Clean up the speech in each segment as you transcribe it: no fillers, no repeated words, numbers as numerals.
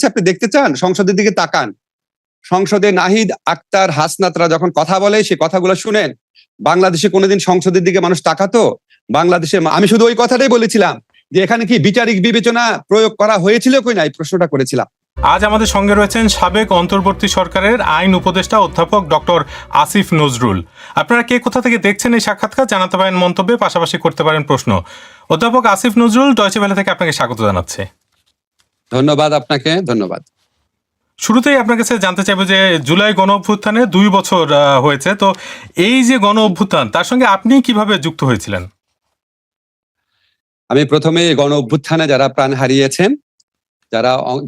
আপনি দেখতে চান? সংসদের দিকে তাকান। সংসদে নাহিদ, আক্তার, হাসনাতরা যখন কথা বলে সে কথাগুলো শুনেন। বাংলাদেশে কোনোদিন সংসদের দিকে মানুষ তাকাতো? বাংলাদেশে আমি শুধু ওই কথাটাই বলেছিলাম যে এখানে কি বিচারিক বিবেচনা প্রয়োগ করা হয়েছিল কিনা, এই প্রশ্নটা করেছিলাম। আজ আমাদের সঙ্গে রয়েছেন সাবেক অন্তর্বর্তী সরকারের আইন উপদেষ্টা অধ্যাপক ডক্টর আসিফ নজরুল। আপনারা কে কোথা থেকে দেখছেন এই সাক্ষাৎকার জানাতে পারেন মন্তব্যে, পাশাপাশি করতে পারেন প্রশ্ন। অধ্যাপক আসিফ নজরুল, ডয়চে ভেলে থেকে আপনাকে স্বাগত জানাচ্ছে। ধন্যবাদ আপনাকে, ধন্যবাদ। শুরুতেই আপনার কাছে জানতে চাইবো যে জুলাই গণ অভ্যুত্থানে 2 বছর হয়েছে, তো এই যে গণ অভ্যুত্থান তার সঙ্গে আপনি কিভাবে যুক্ত হয়েছিলেন? আমি প্রথমে গণ অভ্যুত্থানে যারা প্রাণ হারিয়েছেন,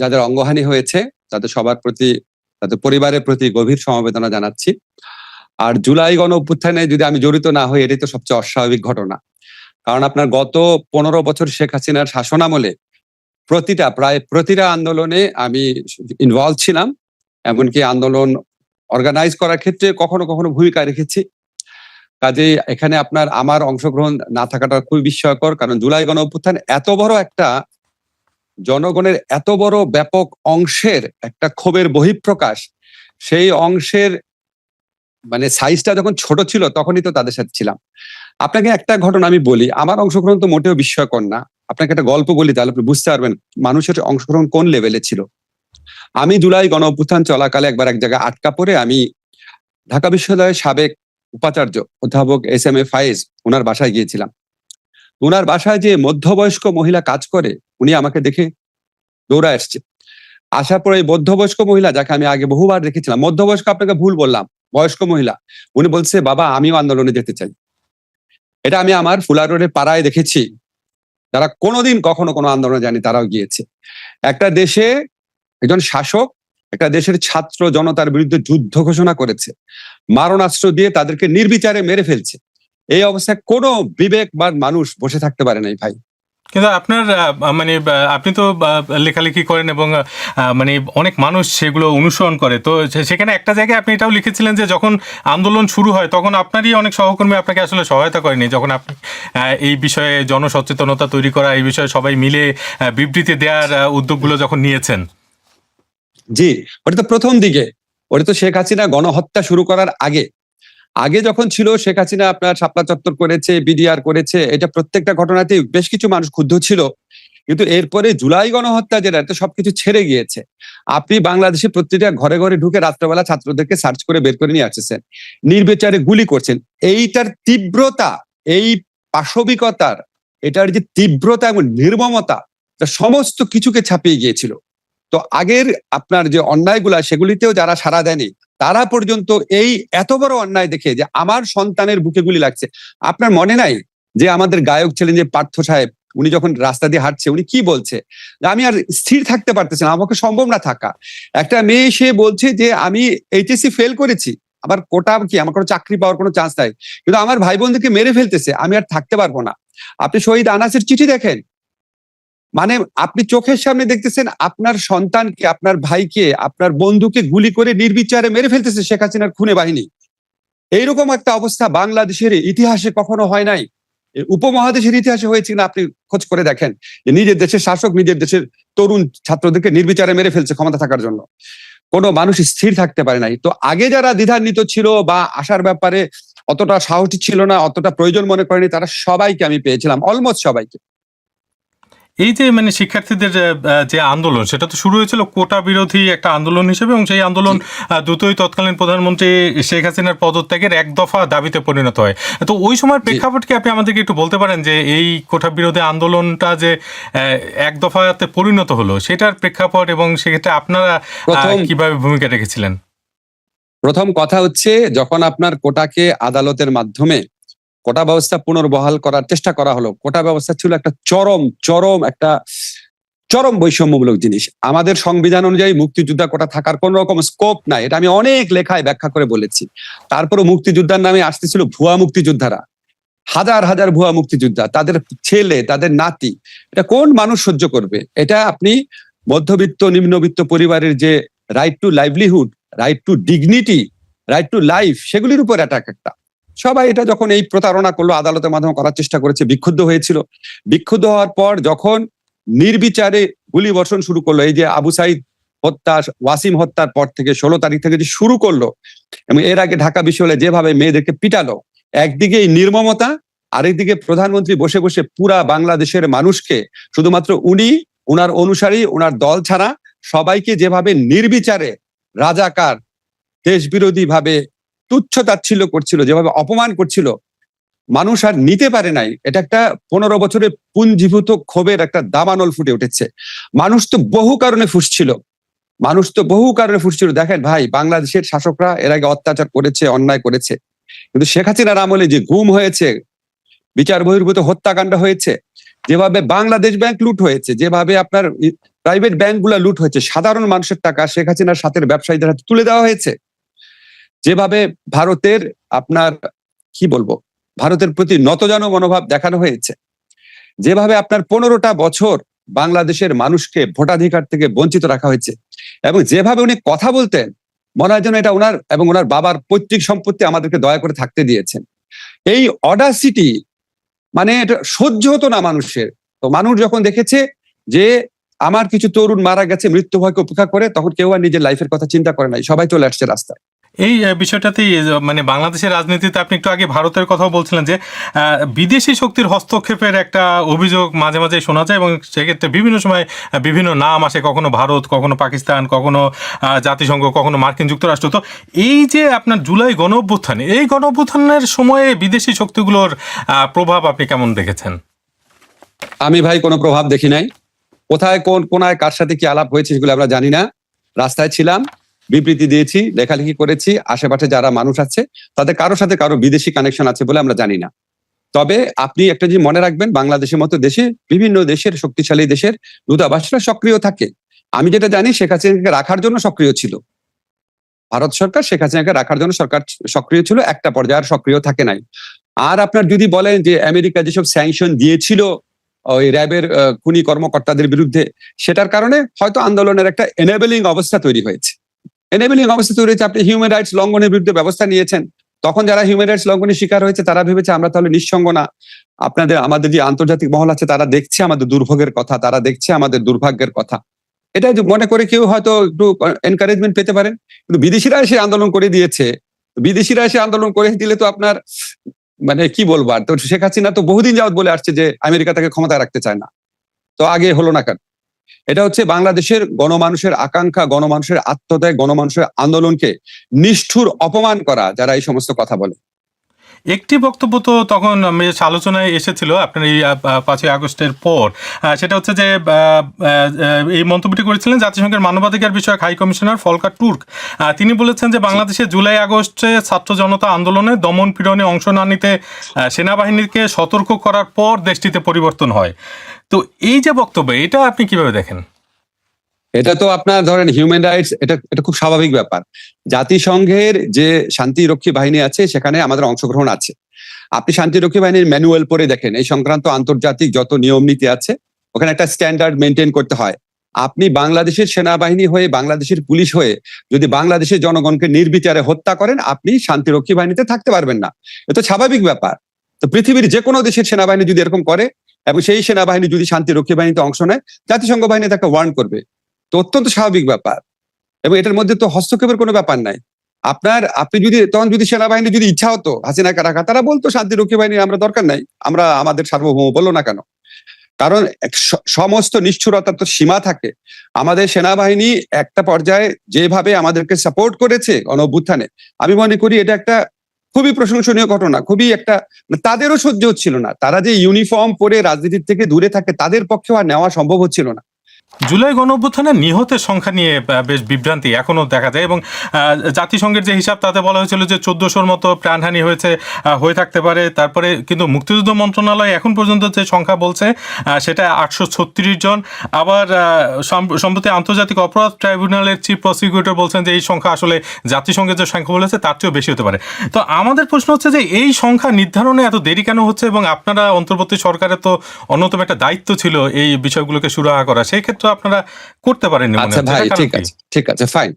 যাদের অঙ্গহানি হয়েছে, তাদের সবার প্রতি, তাদের পরিবারের প্রতি গভীর সমবেদনা জানাচ্ছি। আর জুলাই গণ অভ্যুত্থানে যদি আমি জড়িত না হই, এটাই তো সবচেয়ে অস্বাভাবিক ঘটনা। কারণ আপনার গত 15 বছর শেখ হাসিনার শাসনামলে প্রায় প্রতিটা আন্দোলনে আমি ইনভলভ ছিলাম। এমনকি আন্দোলন অর্গানাইজ করার ক্ষেত্রে কখনো কখনো ভূমিকা রেখেছি। কাজেই এখানে আমার অংশগ্রহণ না থাকাটা খুবই বিস্ময়কর। কারণ জুলাই গণ অভ্যুত্থান এত বড় একটা জনগণের, এত বড় ব্যাপক অংশের একটা ক্ষোভের বহিঃপ্রকাশ। সেই অংশের সাইজটা যখন ছোট ছিল তখনই তো তাদের সাথে ছিলাম। আপনাকে একটা ঘটনা আমি বলি, আমার অংশগ্রহণ তো মোটেও বিস্ময়কর না। আপনাকে একটা গল্প বলি, তাহলে আপনি বুঝতে পারবেন মানুষের অংশগ্রহণ কোন লেভেলে ছিল। আমি জুলাই গণ অভ্যুত্থান চলাকালে একবার এক জায়গায় আটকা পড়ে আমি ঢাকা বিশ্ববিদ্যালয়ের সাবেক উপাচার্য অধ্যাপক এস.এম.এ ফায়েজ, ওনার বাসায় গিয়েছিলাম। ওনার বাসায় যে মধ্যবয়স্ক মহিলা কাজ করে, উনি আমাকে দেখে দৌড়া আসছে। আসার পরে এই মধ্যবয়স্ক মহিলা, যাকে আমি আগে বহুবার দেখেছিলাম, মধ্যবয়স্ক আপনাকে ভুল বললাম, বয়স্ক মহিলা, উনি বলছে, বাবা আমিও আন্দোলনে যেতে চাই। এটা আমি আমার ফুলার রোডের পাড়ায় দেখেছি। যারা কোনোদিন কখনো কোনো আন্দোলনে যায়নি তারাও গিয়েছে। একটা দেশে একজন শাসক একটা দেশের ছাত্র জনতার বিরুদ্ধে যুদ্ধ ঘোষণা করেছে, মারণাস্ত্র দিয়ে তাদেরকে নির্বিচারে মেরে ফেলছে। এই অবস্থায় কোনো বিবেকবান মানুষ বসে থাকতে পারে নাই ভাই। কিন্তু আপনার আপনি তো লেখালেখি করেন এবং অনেক মানুষ সেগুলো অনুসরণ করে, তো সেখানে একটা জায়গায় আপনি এটাও লিখেছিলেন যে যখন আন্দোলন শুরু হয় তখন আপনারই অনেক সহকর্মী আপনাকে আসলে সহায়তা করেনি, যখন আপনি এই বিষয়ে জনসচেতনতা তৈরি করা, এই বিষয়ে সবাই মিলে বিবৃতি দেওয়ার উদ্যোগগুলো যখন নিয়েছেন। জি, ওটা তো প্রথম দিকে, ওটা তো শেখ হাসিনা গণহত্যা শুরু করার আগে যখন ছিল, শেখ হাসিনা আপনার শাপলা চত্বর করেছে, বিডিআর করেছে, এটা প্রত্যেকটা ঘটনাতেই বেশ কিছু মানুষ ক্ষুব্ধ ছিল। কিন্তু এরপরে জুলাই গণহত্যা যেটা, তো সবকিছু ছেড়ে গিয়েছে। আপনি বাংলাদেশে প্রতিটা ঘরে ঘরে ঢুকে রাত্রেবেলা ছাত্রদেরকে সার্চ করে বের করে নিয়ে আসছেন, নির্বিচারে গুলি করছেন। এইটার তীব্রতা, এই পাশবিকতার, এটার যে তীব্রতা এবং নির্মমতা, সমস্ত কিছুকে ছাপিয়ে গিয়েছিল। তো আগের আপনার যে অন্যায়গুলা, সেগুলিতেও যারা সাড়া দেয়নি, তারা পর্যন্ত এই এত বড় অন্যায় দেখে যে আমার সন্তানের বুকে গুলি লাগছে। আপনার মনে নাই যে আমাদের গায়ক ছিলেন যে পার্থ সাহেব, উনি যখন রাস্তা দিয়ে হাঁটছে উনি কি বলছে, আমি আর স্থির থাকতে পারতেছি না, আমাকে সম্ভব না থাকা। একটা মেয়ে সে বলছে যে আমি এইচএসসি ফেল করেছি, আমার কোটা কি, আমার কোনো চাকরি পাওয়ার কোনো চান্স নাই, কিন্তু আমার ভাই বোনদেরকে মেরে ফেলতেছে, আমি আর থাকতে পারবো না। আপনি শহীদ আনাসের চিঠি দেখেন, আপনি চোখের সামনে দেখতেছেন আপনার সন্তানকে, আপনার ভাইকে, আপনার বন্ধুকে গুলি করে নির্বিচারে মেরে ফেলতেছে শেখ হাসিনার খুনে বাহিনী। এইরকম একটা অবস্থা বাংলাদেশের ইতিহাসে কখনো হয় নাই। উপমহাদেশের ইতিহাসে হয়েছে কিনা আপনি খোঁজ করে দেখেন, যে নিজের দেশের শাসক নিজের দেশের তরুণ ছাত্রদেরকে নির্বিচারে মেরে ফেলছে ক্ষমতা থাকার জন্য। কোনো মানুষ স্থির থাকতে পারে নাই। তো আগে যারা দ্বিধান্বিত ছিল বা আসার ব্যাপারে অতটা সাহসী ছিল না, অতটা প্রয়োজন মনে করেনি, তারা সবাইকে আমি পেয়েছিলাম, অলমোস্ট সবাইকে। এই যে শিক্ষার্থীদের যে আন্দোলন, সেটা তো শুরু হয়েছিল কোটা বিরোধী একটা আন্দোলন হিসেবে, এবং সেই আন্দোলন দ্রুতই তৎকালীন প্রধানমন্ত্রী শেখ হাসিনার পদত্যাগের এক দফা দাবিতে পরিণত হয়। তো ওই সময়ের প্রেক্ষাপটকে আপনি আমাদেরকে একটু বলতে পারেন যে এই কোটা বিরোধী আন্দোলনটা যে এক দফাতে পরিণত হলো, সেটার প্রেক্ষাপট এবং সেক্ষেত্রে আপনারা কিভাবে ভূমিকা রেখেছিলেন? প্রথম কথা হচ্ছে, যখন আপনার কোটাকে আদালতের মাধ্যমে কোটা ব্যবস্থা পুনর্বহাল করার চেষ্টা করা হলো, কোটা ব্যবস্থা ছিল একটা চরম বৈষম্যমূলক জিনিস। আমাদের সংবিধান অনুযায়ী মুক্তিযোদ্ধা কোটা থাকার কোন রকম স্কোপ নাই, এটা আমি অনেক লেখায় ব্যাখ্যা করে বলেছি। তারপরে মুক্তিযোদ্ধার নামে আসতেছিল ভুয়া মুক্তিযোদ্ধারা, হাজার হাজার ভুয়া মুক্তিযোদ্ধা, তাদের ছেলে, তাদের নাতি। এটা কোন মানুষ সহ্য করবে? এটা আপনি মধ্যবিত্ত নিম্নবিত্ত পরিবারের যে right two livelihood, right two dignity, right to life, সেগুলির উপর অ্যাটাক একটা। সবাই এটা যখন এই প্রতারণা করলো, আদালতের মাধ্যমে করার চেষ্টা করেছে, বিক্ষুব্ধ হয়েছিল। বিক্ষুব্ধ হওয়ার পর যখন নির্বিচারে গুলি বর্ষণ শুরু করলো, এই যে আবু সাইদ হত্যা, ওয়াসিম হত্যার পর থেকে 16 তারিখ থেকে যে শুরু করলো, এবং এর আগে ঢাকা বিশ্ববিদ্যালয়ে যেভাবে মেয়েদেরকে পিটালো, একদিকে এই নির্মমতা, আরেকদিকে প্রধানমন্ত্রী বসে বসে পুরা বাংলাদেশের মানুষকে, শুধুমাত্র উনি, উনার অনুসারী, উনার দল ছাড়া সবাইকে যেভাবে নির্বিচারে রাজাকার, দেশ বিরোধী ভাবে তুচ্ছ তাচ্ছিল্য করছিল, যেভাবে অপমান করছিল, মানুষ আর নিতে পারে নাই। এটা একটা 15 বছরের পুঞ্জীভূত ক্ষোভের একটা দাবানল ফুটে উঠেছে। মানুষ তো বহু কারণে ফুসছিল। দেখেন ভাই, বাংলাদেশের শাসকরা এর আগে অত্যাচার করেছে, অন্যায় করেছে, কিন্তু শেখ হাসিনার আমলে যে গুম হয়েছে, বিচার বহির্ভূত হত্যাকাণ্ড হয়েছে, যেভাবে বাংলাদেশ ব্যাংক লুট হয়েছে, যেভাবে আপনার প্রাইভেট ব্যাংকগুলো লুট হয়েছে, সাধারণ মানুষের টাকা শেখ হাসিনার সাথে ব্যবসায়ীদের হাতে তুলে দেওয়া হয়েছে, যেভাবে ভারতের আপনার কি বলবো, ভারতের প্রতি নতজানু মনোভাব দেখানো হয়েছে, যেভাবে আপনার 15টা বছর বাংলাদেশের মানুষকে ভোটাধিকার থেকে বঞ্চিত রাখা হয়েছে, এবং যেভাবে উনি কথা বলতেন, মনে হয় যেন এটা ওনার এবং ওনার বাবার পৈতৃক সম্পত্তি, আমাদেরকে দয়া করে থাকতে দিয়েছেন। এই অডাসিটি, মানে এটা সহ্য হতো না মানুষের। তো মানুষ যখন দেখেছে যে আমার কিছু তরুণ মারা গেছে মৃত্যু ভয়কে উপেক্ষা করে, তখন কেউ আর নিজের লাইফের কথা চিন্তা করে নাই, সবাই চলে আসছে রাস্তায়। এই বিষয়টাতেই মানে বাংলাদেশের রাজনীতিতে আপনি একটু আগে ভারতের কথাও বলছিলেন যে বিদেশি শক্তির হস্তক্ষেপের একটা অভিযোগ মাঝে মাঝে শোনা যায়, এবং সেক্ষেত্রে বিভিন্ন সময় বিভিন্ন নাম আসে, কখনো ভারত, কখনো পাকিস্তান, কখনো জাতিসংঘ, কখনো মার্কিন যুক্তরাষ্ট্র। তো এই যে আপনার জুলাই গণঅভ্যুত্থান, এই গণঅভ্যুত্থানের সময়ে বিদেশি শক্তিগুলোর প্রভাব আপনি কেমন দেখেছেন? আমি ভাই কোনো প্রভাব দেখি নাই। কোথায় কোন কোনায় কার সাথে কি আলাপ হয়েছে সেগুলো আমরা জানি না। রাস্তায় ছিলাম, বিবৃতি দিয়েছি, লেখালেখি করেছি, আশেপাশে যারা মানুষ আছে তাদের কারোর সাথে কারো বিদেশি কানেকশন আছে বলে আমরা জানি না। তবে আপনি একটা জিনিস মনে রাখবেন, বাংলাদেশের মতো দেশে বিভিন্ন দেশের শক্তিশালী দেশের দূতাবাসরা সক্রিয় থাকে। আমি যেটা জানি, শেখ হাসিনাকে রাখার জন্য সক্রিয় ছিল ভারত সরকার, শেখ হাসিনাকে রাখার জন্য সরকার সক্রিয় ছিল, একটা পর্যায়ে আর সক্রিয় থাকে নাই। আর আপনার যদি বলেন যে আমেরিকা যেসব স্যাংশন দিয়েছিল ওই র্যাবের খুনি কর্মকর্তাদের বিরুদ্ধে, সেটার কারণে হয়তো আন্দোলনের একটা এনেবলিং অবস্থা তৈরি হয়েছে। আপনি হিউম্যান রাইটস লঙ্ঘনের বিরুদ্ধে ব্যবস্থা নিয়েছেন, তখন যারা হিউম্যান রাইটস লঙ্ঘনের শিকার হয়েছে তারা ভেবেছে আমরা তাহলে নিঃসঙ্গ না। আমাদের যে আন্তর্জাতিক মহল আছে তারা দেখছে আমাদের দুর্ভোগের কথা, তারা দেখছে আমাদের দুর্ভাগ্যের কথা, এটা মনে করে কেউ হয়তো একটু এনকারেজমেন্ট পেতে পারেন। কিন্তু বিদেশিরা এসে আন্দোলন করে দিয়েছে, বিদেশিরা এসে আন্দোলন করে দিলে তো আপনার মানে কি বলবো। আর তো শেখ হাসিনা তো বহুদিন যাবত বলে আসছে যে আমেরিকা তাকে ক্ষমতায় রাখতে চায় না, তো আগে হলো না কেন? এটা হচ্ছে বাংলাদেশের গণমানুষের আকাঙ্ক্ষা, গণমানুষের আত্মত্যাগ, গণমানুষের আন্দোলনকে নিষ্ঠুর অপমান করা যারা এই সমস্ত কথা বলে। একটি বক্তব্য তো তখন বেশ আলোচনায় এসেছিল আপনার এই 5ই আগস্টের পর, সেটা হচ্ছে যে এই মন্তব্যটি করেছিলেন জাতিসংঘের মানবাধিকার বিষয়ক হাই কমিশনার ফলকার তুর্ক। তিনি বলেছেন যে বাংলাদেশে জুলাই আগস্টে ছাত্র জনতা আন্দোলনে দমন পীড়নে অংশ না নিতে সেনাবাহিনীকে সতর্ক করার পর দেশটিতে পরিবর্তন হয়। তো এই যে বক্তব্য, এটা আপনি কিভাবে দেখেন? এটা তো আপনার ধরেন হিউম্যান রাইটস, এটা খুব স্বাভাবিক ব্যাপার। জাতিসংঘের যে শান্তিরক্ষী বাহিনী আছে সেখানে আমাদের অংশগ্রহণ আছে। আপনি শান্তিরক্ষী বাহিনীর ম্যানুয়াল পড়ে দেখেন, এই সংক্রান্ত আন্তর্জাতিক যত নিয়ম নীতি আছে ওখানে একটা স্ট্যান্ডার্ড মেনটেন করতে হয়। আপনি বাংলাদেশের সেনাবাহিনী হয়ে, বাংলাদেশের পুলিশ হয়ে যদি বাংলাদেশের জনগণকে নির্বিচারে হত্যা করেন, আপনি শান্তিরক্ষী বাহিনীতে থাকতে পারবেন না। এটা স্বাভাবিক ব্যাপার। তো পৃথিবীর যে কোনো দেশের সেনাবাহিনী যদি এরকম করে এবং সেই সেনাবাহিনী যদি শান্তিরক্ষী বাহিনীতে অংশ নেয়, জাতিসংঘ বাহিনী তাকে ওয়ার্ন করবে। তো অত্যন্ত স্বাভাবিক ব্যাপার, এবং এটার মধ্যে তো হস্তক্ষেপের কোনো ব্যাপার নাই। আপনি যদি সেনাবাহিনী যদি ইচ্ছা হতো হাসিনাকে রাখা, তারা বলতো শান্তিরক্ষী বাহিনী আমরা দরকার নাই, আমরা আমাদের সার্বভৌম, বললো না কেন? কারণ সমস্ত নিষ্ঠুরতার তো সীমা থাকে। আমাদের সেনাবাহিনী একটা পর্যায়ে যেভাবে আমাদেরকে সাপোর্ট করেছে গণঅভ্যুত্থানে, আমি মনে করি এটা একটা খুবই প্রশংসনীয় ঘটনা। খুবই একটা, তাদেরও সহ্য হচ্ছিল না, তারা যে ইউনিফর্ম পরে রাজনীতির থেকে দূরে থাকে তাদের পক্ষেও আর নেওয়া সম্ভব হচ্ছিল না। জুলাই গণঅভ্যুত্থানে নিহতের সংখ্যা নিয়ে বেশ বিভ্রান্তি এখনো দেখা যায়, এবং জাতিসংঘের যে হিসাব তাতে বলা হয়েছিল যে 1400-র মতো প্রাণহানি হয়ে থাকতে পারে। তারপরে কিন্তু মুক্তিযুদ্ধ মন্ত্রণালয় এখন পর্যন্ত যে সংখ্যা বলছে সেটা 836 জন। আবার সম্প্রতি আন্তর্জাতিক অপরাধ ট্রাইব্যুনালের চিফ প্রসিকিউটর বলছেন যে এই সংখ্যা আসলে জাতিসংঘের যে সংখ্যা বলেছে তার চেয়েও বেশি হতে পারে। তো আমাদের প্রশ্ন হচ্ছে যে এই সংখ্যা নির্ধারণে এত দেরি কেন হচ্ছে, এবং আপনারা অন্তর্বর্তী সরকারের তো অন্যতম একটা দায়িত্ব ছিল এই বিষয়গুলোকে সুরাহা করা, সেই ক্ষেত্রে আপনারা করতে পারেননি। আচ্ছা ভাই, ঠিক আছে, ফাইন।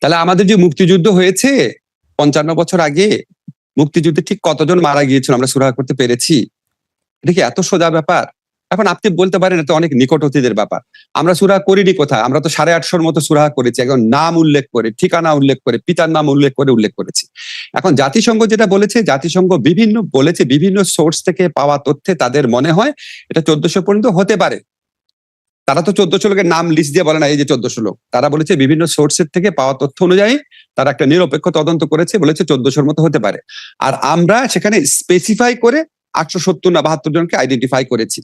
তাহলে আমাদের যে মুক্তিযুদ্ধ হয়েছে 55 বছর আগে, মুক্তিযুদ্ধে ঠিক কতজন মারা গিয়েছিল আমরা সুরাহা করতে পেরেছি? এটা কি এত সোজা ব্যাপার? এখন আপনি বলতে পারেন এটা অনেক নিকট অতীতের ব্যাপার। আমরা সুরাহা করিনি কোথায়? আমরা তো 850 মতো সুরাহা করেছি, একদম নাম উল্লেখ করে, ঠিকানা উল্লেখ করে, পিতার নাম উল্লেখ করেছি। এখন জাতিসংঘ যেটা বলেছে, জাতিসংঘ বিভিন্ন সোর্স থেকে পাওয়া তথ্যে তাদের মনে হয় এটা 1400 পর্যন্ত হতে পারে। তারা তো 1400 লোকের নাম লিস্ট দিয়ে বলে না এই যে 1400 লোক, তারা বলেছে বিভিন্ন সোর্সের থেকে পাওয়া তথ্য অনুযায়ী তারা একটা নিরপেক্ষ তদন্ত করেছে, বলেছে 1400 মতো হতে পারে। আর আমরা সেখানে স্পেসিফাই করে 870 না 72 জনকে আইডেন্টিফাই করেছি।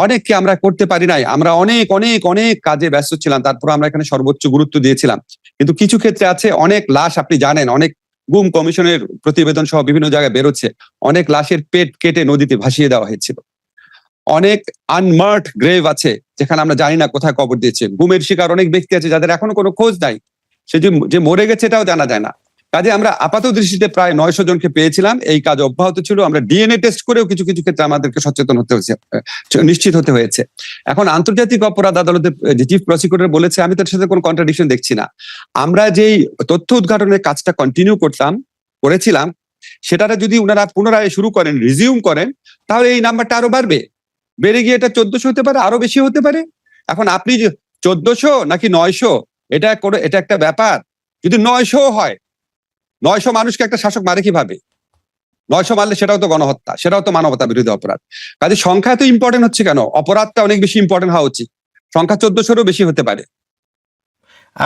অনেককে আমরা করতে পারি নাই, আমরা অনেক অনেক অনেক কাজে ব্যস্ত ছিলাম, তারপর আমরা এখানে সর্বোচ্চ গুরুত্ব দিয়েছিলাম। কিন্তু কিছু ক্ষেত্রে আছে অনেক লাশ, আপনি জানেন অনেক গুম কমিশনের প্রতিবেদন সহ বিভিন্ন জায়গায় বেরোচ্ছে, অনেক লাশের পেট কেটে নদীতে ভাসিয়ে দেওয়া হয়েছিল। অনেক আনমার্ড গ্রেভ আছে যেখানে আমরা জানি না কোথায় কবর দিয়েছে। গুমের শিকার অনেক ব্যক্তি আছে যাদের এখনো কোনো খোঁজ নাই, সে যে মরে গেছে এটাও জানা যায় না। কাজে আমরা আপাত দৃষ্টিতে প্রায় 900 জনকে পেয়েছিলাম, এই কাজ অব্যাহত ছিল। আমরা ডিএনএ টেস্ট করেও কিছু কিছু ক্ষেত্রে আমাদেরকে সচেতন হতে হয়েছে, নিশ্চিত হতে হয়েছে। এখন আন্তর্জাতিক অপরাধ আদালতে যে চিফ প্রসিকিউটর বলেছে, আমি তার সাথে কোনো কন্ট্রাডিকশন দেখছি না। আমরা যেই তথ্য উদ্ঘাটনের কাজটা কন্টিনিউ করেছিলাম, সেটাটা যদি ওনারা পুনরায় শুরু করেন, রিজিউম করেন, তাহলে এই নাম্বারটা আরো বাড়বে, বেড়ে গিয়ে এটা 1400 হতে পারে, আরো বেশি হতে পারে। এখন আপনি 1400 নাকি 900, এটা একটা ব্যাপার। যদি 900 হয়, 900 মানুষকে একটা শাসক মারে কিভাবে? 900 মারলে সেটাও তো গণহত্যা, সেটাও তো মানবতা বিরোধী অপরাধ। কাজে সংখ্যা এত ইম্পর্টেন্ট হচ্ছে কেন? অপরাধটা অনেক বেশি ইম্পর্টেন্ট হওয়া উচিত। সংখ্যা 1400-এরও বেশি হতে পারে।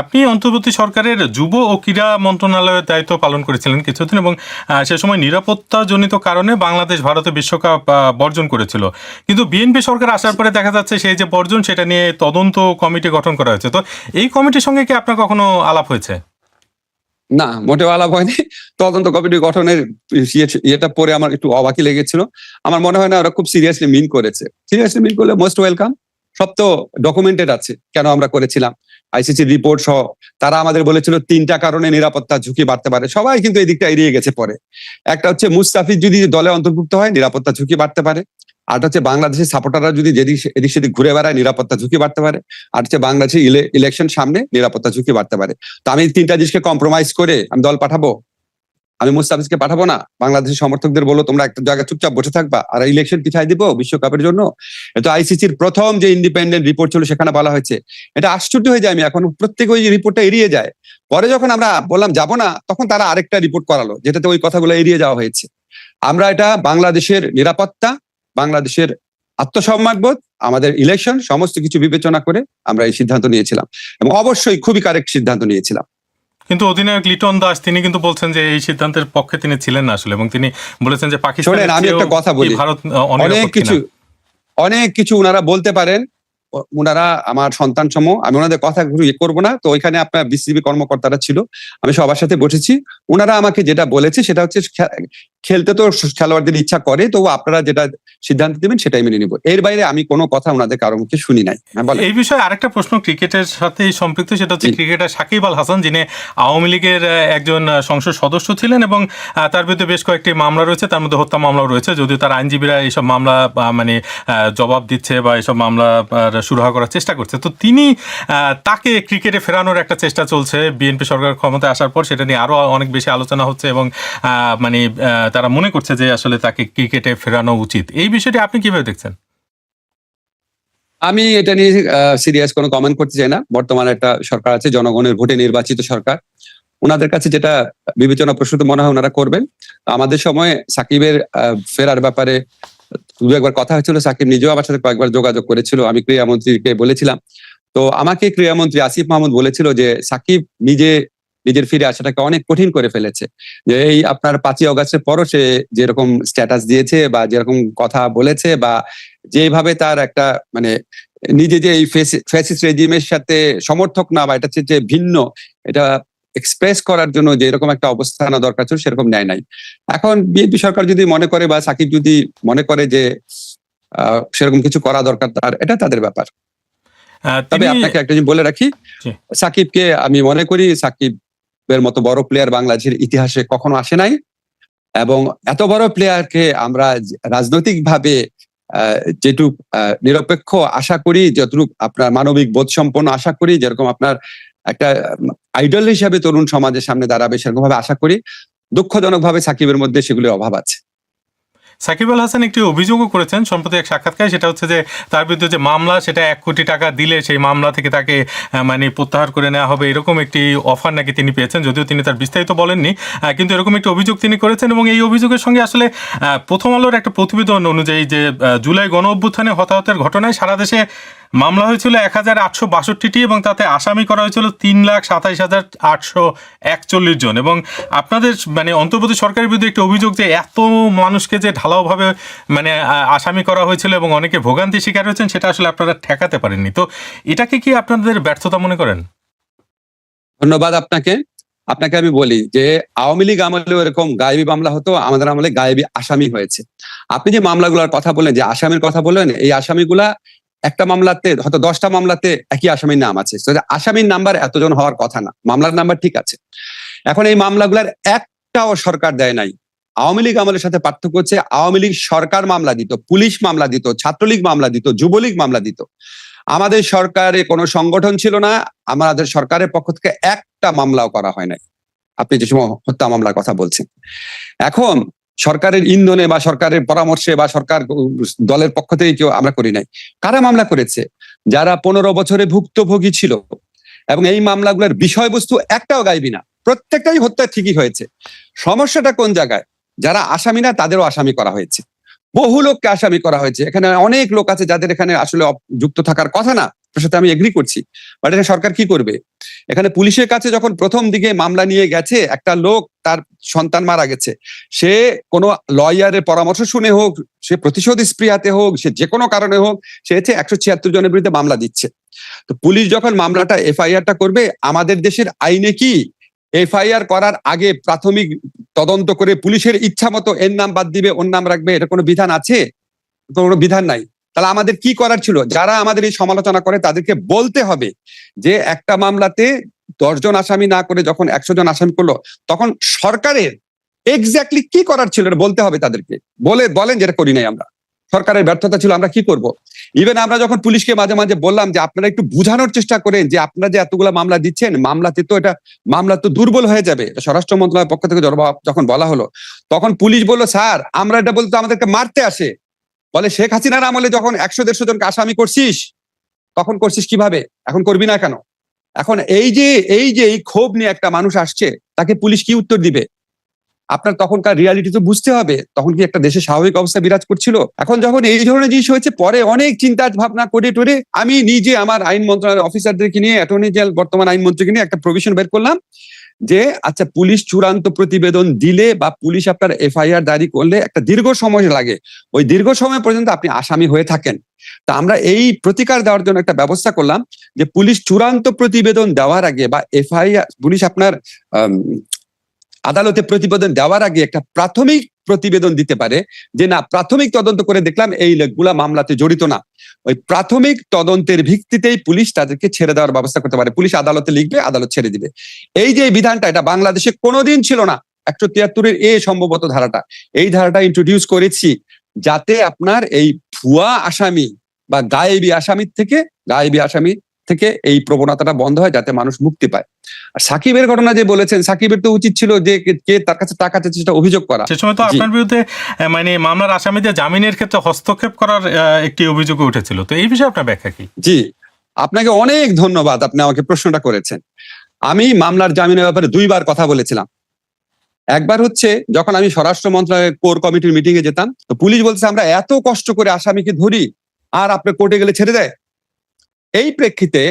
আপনি অন্তর্বর্তী সরকারের যুব ও ক্রীড়া মন্ত্রণালয়ের দায়িত্ব পালন করেছিলেন কিছুদিন, এবং সে সময় নিরাপত্তাজনিত কারণে বাংলাদেশ ভারতে বিশ্বকাপ বর্জন করেছিল। কিন্তু বিএনপি সরকার আসার পরে দেখা যাচ্ছে সেই যে বর্জন, সেটা নিয়ে তদন্ত কমিটি গঠন করা হয়েছে। তো এই কমিটির সঙ্গে কি আপনার কখনো আলাপ হয়েছে? না, মোটেও আলাপ হয়নি। তদন্ত কমিটি গঠনের ইয়েটা পরে আমার একটু অবাকই লেগেছিল। আমার মনে হয় না ওরা খুব সিরিয়াসলি মিন করেছে। সিরিয়াসলি মিন করলে মোস্ট ওয়েলকাম। সব তো ডকুমেন্টেড আছে কেন আমরা করেছিলাম, আইসিসি রিপোর্ট সহ। তারা আমাদের বলেছিল 3টা কারণে নিরাপত্তা ঝুঁকি বাড়তে পারে, সবাই কিন্তু এই দিকটা এড়িয়ে গেছে পরে। একটা হচ্ছে মুস্তাফিজ যদি দলে অন্তর্ভুক্ত হয়, নিরাপত্তা ঝুঁকি বাড়তে পারে। আর হচ্ছে বাংলাদেশের সাপোর্টাররা যদি এদিক সেদিক ঘুরে বেড়ায়, নিরাপত্তা ঝুঁকি বাড়তে পারে। আর হচ্ছে বাংলাদেশের ইলেকশন সামনে, নিরাপত্তা ঝুঁকি বাড়তে পারে। তো আমি 3টা জিনিসকে কম্প্রোমাইজ করে আমি দল পাঠাবো? আমি মুস্তাফিজকে পাঠাবো না? বাংলাদেশের সমর্থকদের বলো তোমরা একটা জায়গায় চুপচাপ বসে থাকবা, আর ইলেকশন পিছাই দিব বিশ্বকাপের জন্য? এটা আইসিসির প্রথম যে ইন্ডিপেন্ডেন্ট রিপোর্ট ছিল, সেখানে বলা হয়েছে। এটা আশ্চর্য হয়ে যায়, আমি এখন প্রত্যেক ওই রিপোর্টটা এড়িয়ে যায়। পরে যখন আমরা বললাম যাবো না, তখন তারা আরেকটা রিপোর্ট করালো যেটাতে ওই কথাগুলো এড়িয়ে যাওয়া হয়েছে। আমরা এটা বাংলাদেশের নিরাপত্তা, বাংলাদেশের আত্মসম্মানবোধ, আমাদের ইলেকশন সমস্ত কিছু বিবেচনা করে আমরা এই সিদ্ধান্ত নিয়েছিলাম, এবং অবশ্যই খুবই কারেক্ট সিদ্ধান্ত নিয়েছিলাম। কিন্তু অধিনায়ক লিটন দাস তিনি কিন্তু বলছেন যে এই সিদ্ধান্তের পক্ষে তিনি ছিলেন না আসলে, এবং তিনি বলেছেন যে পাকিস্তানের আমি একটা কথা বলি, ভারত অনেক কিছু ওনারা বলতে পারেন। ওনারা আমার সন্তান সম, আমি ওনাদের কথা করবো না। তো ওইখানে আপনার বিসিবি কর্মকর্তারা ছিল, আমি সবার সাথে বসেছি। ওনারা আমাকে যেটা বলেছে সেটা হচ্ছে খেলতে তো খেলোয়াড়দের ইচ্ছা করে, তো আপনারা যেটা সিদ্ধান্ত দিবেন সেটাই মেনে নিব। এর বাইরে আমি কোনো কথা ওনাদের কারো মুখে শুনি নাই। এই বিষয়ে আরেকটা প্রশ্ন ক্রিকেটের সাথে সম্পৃক্ত, সেটা হচ্ছে ক্রিকেটার সাকিব আল হাসান, যিনি আওয়ামী লীগের একজন সংসদ সদস্য ছিলেন, এবং তার বিরুদ্ধে বেশ কয়েকটি মামলা রয়েছে, তার মধ্যে হত্যা মামলাও রয়েছে। যদিও তার আইনজীবীরা এইসব মামলা মানে জবাব দিচ্ছে বা এইসব মামলা সুরাহা করার চেষ্টা করছে। তো তাকে ক্রিকেটে ফেরানোর একটা চেষ্টা চলছে বিএনপি সরকার ক্ষমতায় আসার পর, সেটা নিয়ে আরো অনেক বেশি আলোচনা হচ্ছে, এবং মানে তারা মনে করছে যে আসলে তাকে ক্রিকেটে ফেরানো উচিত। এই বিষয়টি আপনি কিভাবে দেখছেন? আমি এটা নিয়ে সিরিয়াস কোনো কমেন্ট করতে চাই না। বর্তমানে একটা সরকার আছে, জনগণের ভোটে নির্বাচিত সরকার। ওনাদের কাছে যেটা বিবেচনা প্রসূত মনে হয় ওনারা করবেন। আমাদের সময় সাকিবের ফেরার ব্যাপারে দু একবার কথা হয়েছিল, সাকিব নিজেও আমার সাথে কয়েকবার যোগাযোগ করেছিল। আমি ক্রীড়ামন্ত্রীকে বলেছিলাম, তো আমাকে ক্রীড়ামন্ত্রী আসিফ মাহমুদ বলেছিল যে সাকিব নিজের ফিরে আসাটাকে অনেক কঠিন করে ফেলেছে। যে এই আপনার 5ই অগাস্টের পরও সে যেরকম স্ট্যাটাস দিয়েছে বা যেরকম কথা বলেছে, বা যেভাবে তার একটা মানে নিজে যে এই ফ্যাসিস্ট রেজিমের সাথে সমর্থক না, বা এটা হচ্ছে যে ভিন্ন, এটা এক্সপ্রেস করার জন্য যে এরকম একটা অবস্থা আনা দরকার ছিল, সেরকম নেয় নাই। এখন বিএনপি সরকার যদি মনে করে বা সাকিব যদি মনে করে যে সেরকম কিছু করা দরকার, তার এটা তাদের ব্যাপার। তবে আপনাকে একটা জিনিস বলে রাখি, সাকিবকে আমি মনে করি সাকিবের মতো বড় প্লেয়ার বাংলাদেশের ইতিহাসে কখনো আসে নাই, এবং এত বড় প্লেয়ারকে আমরা রাজনৈতিক ভাবে যেটুক নিরপেক্ষ আশা করি, যতটুক আপনার মানবিক বোধ সম্পন্ন আশা করি, যেরকম আপনার একটা আইডল হিসাবে তরুণ সমাজের সামনে দাঁড়াবে, সেরকম ভাবে আশা করি। দুঃখজনক ভাবে সাকিবের মধ্যে সেগুলির অভাব আছে। সাকিব আল হাসান একটি অভিযোগও করেছেন সম্প্রতি এক সাক্ষাৎকারে, সেটা হচ্ছে যে তার বিরুদ্ধে যে মামলা, সেটা 1 কোটি টাকা দিলে সেই মামলা থেকে তাকে মানে প্রত্যাহার করে নেওয়া হবে, এরকম একটি অফার নাকি তিনি পেয়েছেন। যদিও তিনি তার বিস্তারিত বলেননি, কিন্তু এরকম একটি অভিযোগ তিনি করেছেন। এবং এই অভিযোগের সঙ্গে আসলে প্রথম আলোর একটা প্রতিবেদন অনুযায়ী যে জুলাই গণ অভ্যুত্থানে হতাহতের ঘটনায় সারা দেশে মামলা হয়েছিল 1862টি এবং তাতে আসামি করা হয়েছিল 3,27,841 জন। এবং আপনাদের মানে অন্তর্বর্তী সরকারের বিরুদ্ধে একটি অভিযোগ যে এত মানুষকে যে ঢালাওভাবে মানে আসামি করা হয়েছিল এবং অনেকে ভোগান্তি শিকার হয়েছেন, সেটা আসলে আপনারা ঠেকাতে পারেননি। তো এটাকে কি আপনাদের ব্যর্থতা মনে করেন? ধন্যবাদ আপনাকে। আপনাকে আমি বলি যে আওয়ামী লীগ আমলেও এরকম গায়েবী মামলা হতো, আমাদের আমলে গায়েবী আসামি হয়েছে। আপনি যে মামলাগুলোর কথা বললেন, যে আসামির কথা বললেন, এই আসামিগুলা একটা মামলাতে হয়তো 10টা মামলাতে একই আসামির নাম আছে। আসামির নাম্বার এতজন হওয়ার কথা না, মামলার নাম্বার ঠিক আছে। এখন এই মামলাগুলার একটাও সরকার দেয় নাই। আওয়ামী লীগ আমলের সাথে পার্থক্য হচ্ছে, আওয়ামী লীগ সরকার মামলা দিত, পুলিশ মামলা দিত, ছাত্রলীগ মামলা দিত, যুবলীগ মামলা দিত। আমাদের সরকারে কোনো সংগঠন ছিল না, আমাদের সরকারের পক্ষ থেকে একটা মামলাও করা হয় নাই। আপনি যে সময় হত্যা মামলার কথা বলছেন, এখন সরকারের ইন্ধনে বা সরকারের পরামর্শে বা সরকার দলের পক্ষ থেকে কেউ আমরা করি নাই। কারা মামলা করেছে? যারা 15 বছরে ভুক্তভোগী ছিল। এবং এই মামলাগুলোর বিষয়বস্তু একটাও গাইবি না, প্রত্যেকটাই হত্যা ঠিকই হয়েছে। সমস্যাটা কোন জায়গায়? যারা আসামি না তাদেরও আসামি করা হয়েছে, বহু লোককে আসামি করা হয়েছে। এখানে অনেক লোক আছে যাদের এখানে আসলে যুক্ত থাকার কথা না, তার সাথে আমি এগ্রি করছি। বাট এটা সরকার কি করবে? এখানে পুলিশের কাছে যখন প্রথম দিকে মামলা নিয়ে গেছে, একটা লোক তার সন্তান মারা গেছে, সে কোনো লয়ারের পরামর্শ শুনে হোক, সে প্রতিশোধ স্পৃহাতে হোক, সে যে কোনো কারণে হোক, সে হচ্ছে 176 জনের বিরুদ্ধে মামলা দিচ্ছে। তো পুলিশ যখন মামলাটা এফআইআরটা করবে, আমাদের দেশের আইনে কি এফআইআর করার আগে প্রাথমিক তদন্ত করে পুলিশের ইচ্ছা মতো এর নাম বাদ দিবে, ওর নাম রাখবে, এটা কোনো বিধান আছে? কোনো বিধান নাই। তাহলে আমাদের কি করার ছিল? যারা আমাদের এই সমালোচনা করে তাদেরকে বলতে হবে যে একটা মামলাতে 10 জন আসামি না করে যখন 100 জন আসামি করলো, তখন সরকারের এক্স্যাক্টলি কি করার ছিল এটা বলতে হবে তাদেরকে। বলেন যেটা করি নাই আমরা, সরকারের ব্যর্থতা ছিল, আমরা কি করব? ইভেন আমরা যখন পুলিশকে মাঝে মাঝে বললাম যে আপনারা একটু বোঝানোর চেষ্টা করেন যে আপনারা যে এতগুলো মামলা দিচ্ছেন, মামলা তো দুর্বল হয়ে যাবে। স্বরাষ্ট্র মন্ত্রণালয়ের পক্ষ থেকে যখন বলা হলো, তখন পুলিশ বলল, স্যার আমরা এটা বলতে আমাদেরকে মারতে আসে। বলে শেখ হাসিনার আমলে যখন 100-150 জনকে আসামি করছিস, তখন করছিস কিভাবে, এখন করবি না কেন? এখন এই যে এই ক্ষোভ নিয়ে একটা মানুষ আসছে, তাকে পুলিশ কি উত্তর দিবে? আপনার তখনকার রিয়ালিটি তো বুঝতে হবে। তখন কি একটা দেশে স্বাভাবিক অবস্থা বিরাজ করছিল? এখন যখন এই ধরনের জিনিস হয়েছে, পরে অনেক চিন্তা ভাবনা করে টরে আমি নিজে আমার আইন মন্ত্রণালয়ের অফিসারদেরকে নিয়ে, অ্যাটর্নি জেনারেল বর্তমান আইনমন্ত্রীকে নিয়ে একটা প্রভিশন বের করলাম যে আচ্ছা, পুলিশ চূড়ান্ত প্রতিবেদন দিলে বা পুলিশ আপনার এফআইআর জারি করলে একটা দীর্ঘ সময় লাগে, ওই দীর্ঘ সময় পর্যন্ত আপনি আসামি হয়ে থাকেন। তা আমরা এই প্রতিকার দেওয়ার জন্য একটা ব্যবস্থা করলাম যে পুলিশ চূড়ান্ত প্রতিবেদন দেওয়ার আগে বা এফআইআর পুলিশ আপনার আদালতে প্রতিবেদন দেওয়ার আগে একটা প্রাথমিক প্রতিবেদন দিতে পারে যে না, প্রাথমিক তদন্ত করে দেখলাম এই লোকগুলা মামলাতে জড়িত না। ওই প্রাথমিক তদন্তের ভিত্তিতেই পুলিশ তাদেরকে ছেড়ে দেওয়ার ব্যবস্থা করতে পারে। পুলিশ আদালতে লিখবে, আদালত ছেড়ে দিবে। এই যে বিধানটা, এটা বাংলাদেশে কোনোদিন ছিল না। 173-এর সম্ভবত ধারাটা, এই ধারাটা ইন্ট্রোডিউস করেছি যাতে আপনার এই ভুয়া আসামি বা গায়েবী আসামি থেকে এই প্রবণতাটা বন্ধ হয়, যাতে মানুষ মুক্তি পায়। আর সাকিবের ঘটনা যে বলেছেন, সাকিবের তো উচিত ছিল যে কে তার কাছে টাকা চাইছে সেটা অভিযোগ করা। সে সময় তো আপনার বিরুদ্ধে মানে মামলার আসামিদের জামিনের ক্ষেত্রে হস্তক্ষেপ করার একটি অভিযোগ উঠেছিল। তো এই বিষয়ে আপনার ব্যাখ্যা কি? জি, আপনাকে অনেক ধন্যবাদ, আপনি আমাকে প্রশ্নটা করেছেন। আমি মামলার জামিনের ব্যাপারে 2বার কথা বলেছিলাম। একবার হচ্ছে যখন আমি স্বরাষ্ট্র মন্ত্রণালয়ের কোর কমিটির মিটিং এ যেতাম, তো পুলিশ বলছে আমরা এত কষ্ট করে আসামিকে ধরি আর আপনি কোর্টে গেলে ছেড়ে দেয়। এই প্রেক্ষিতে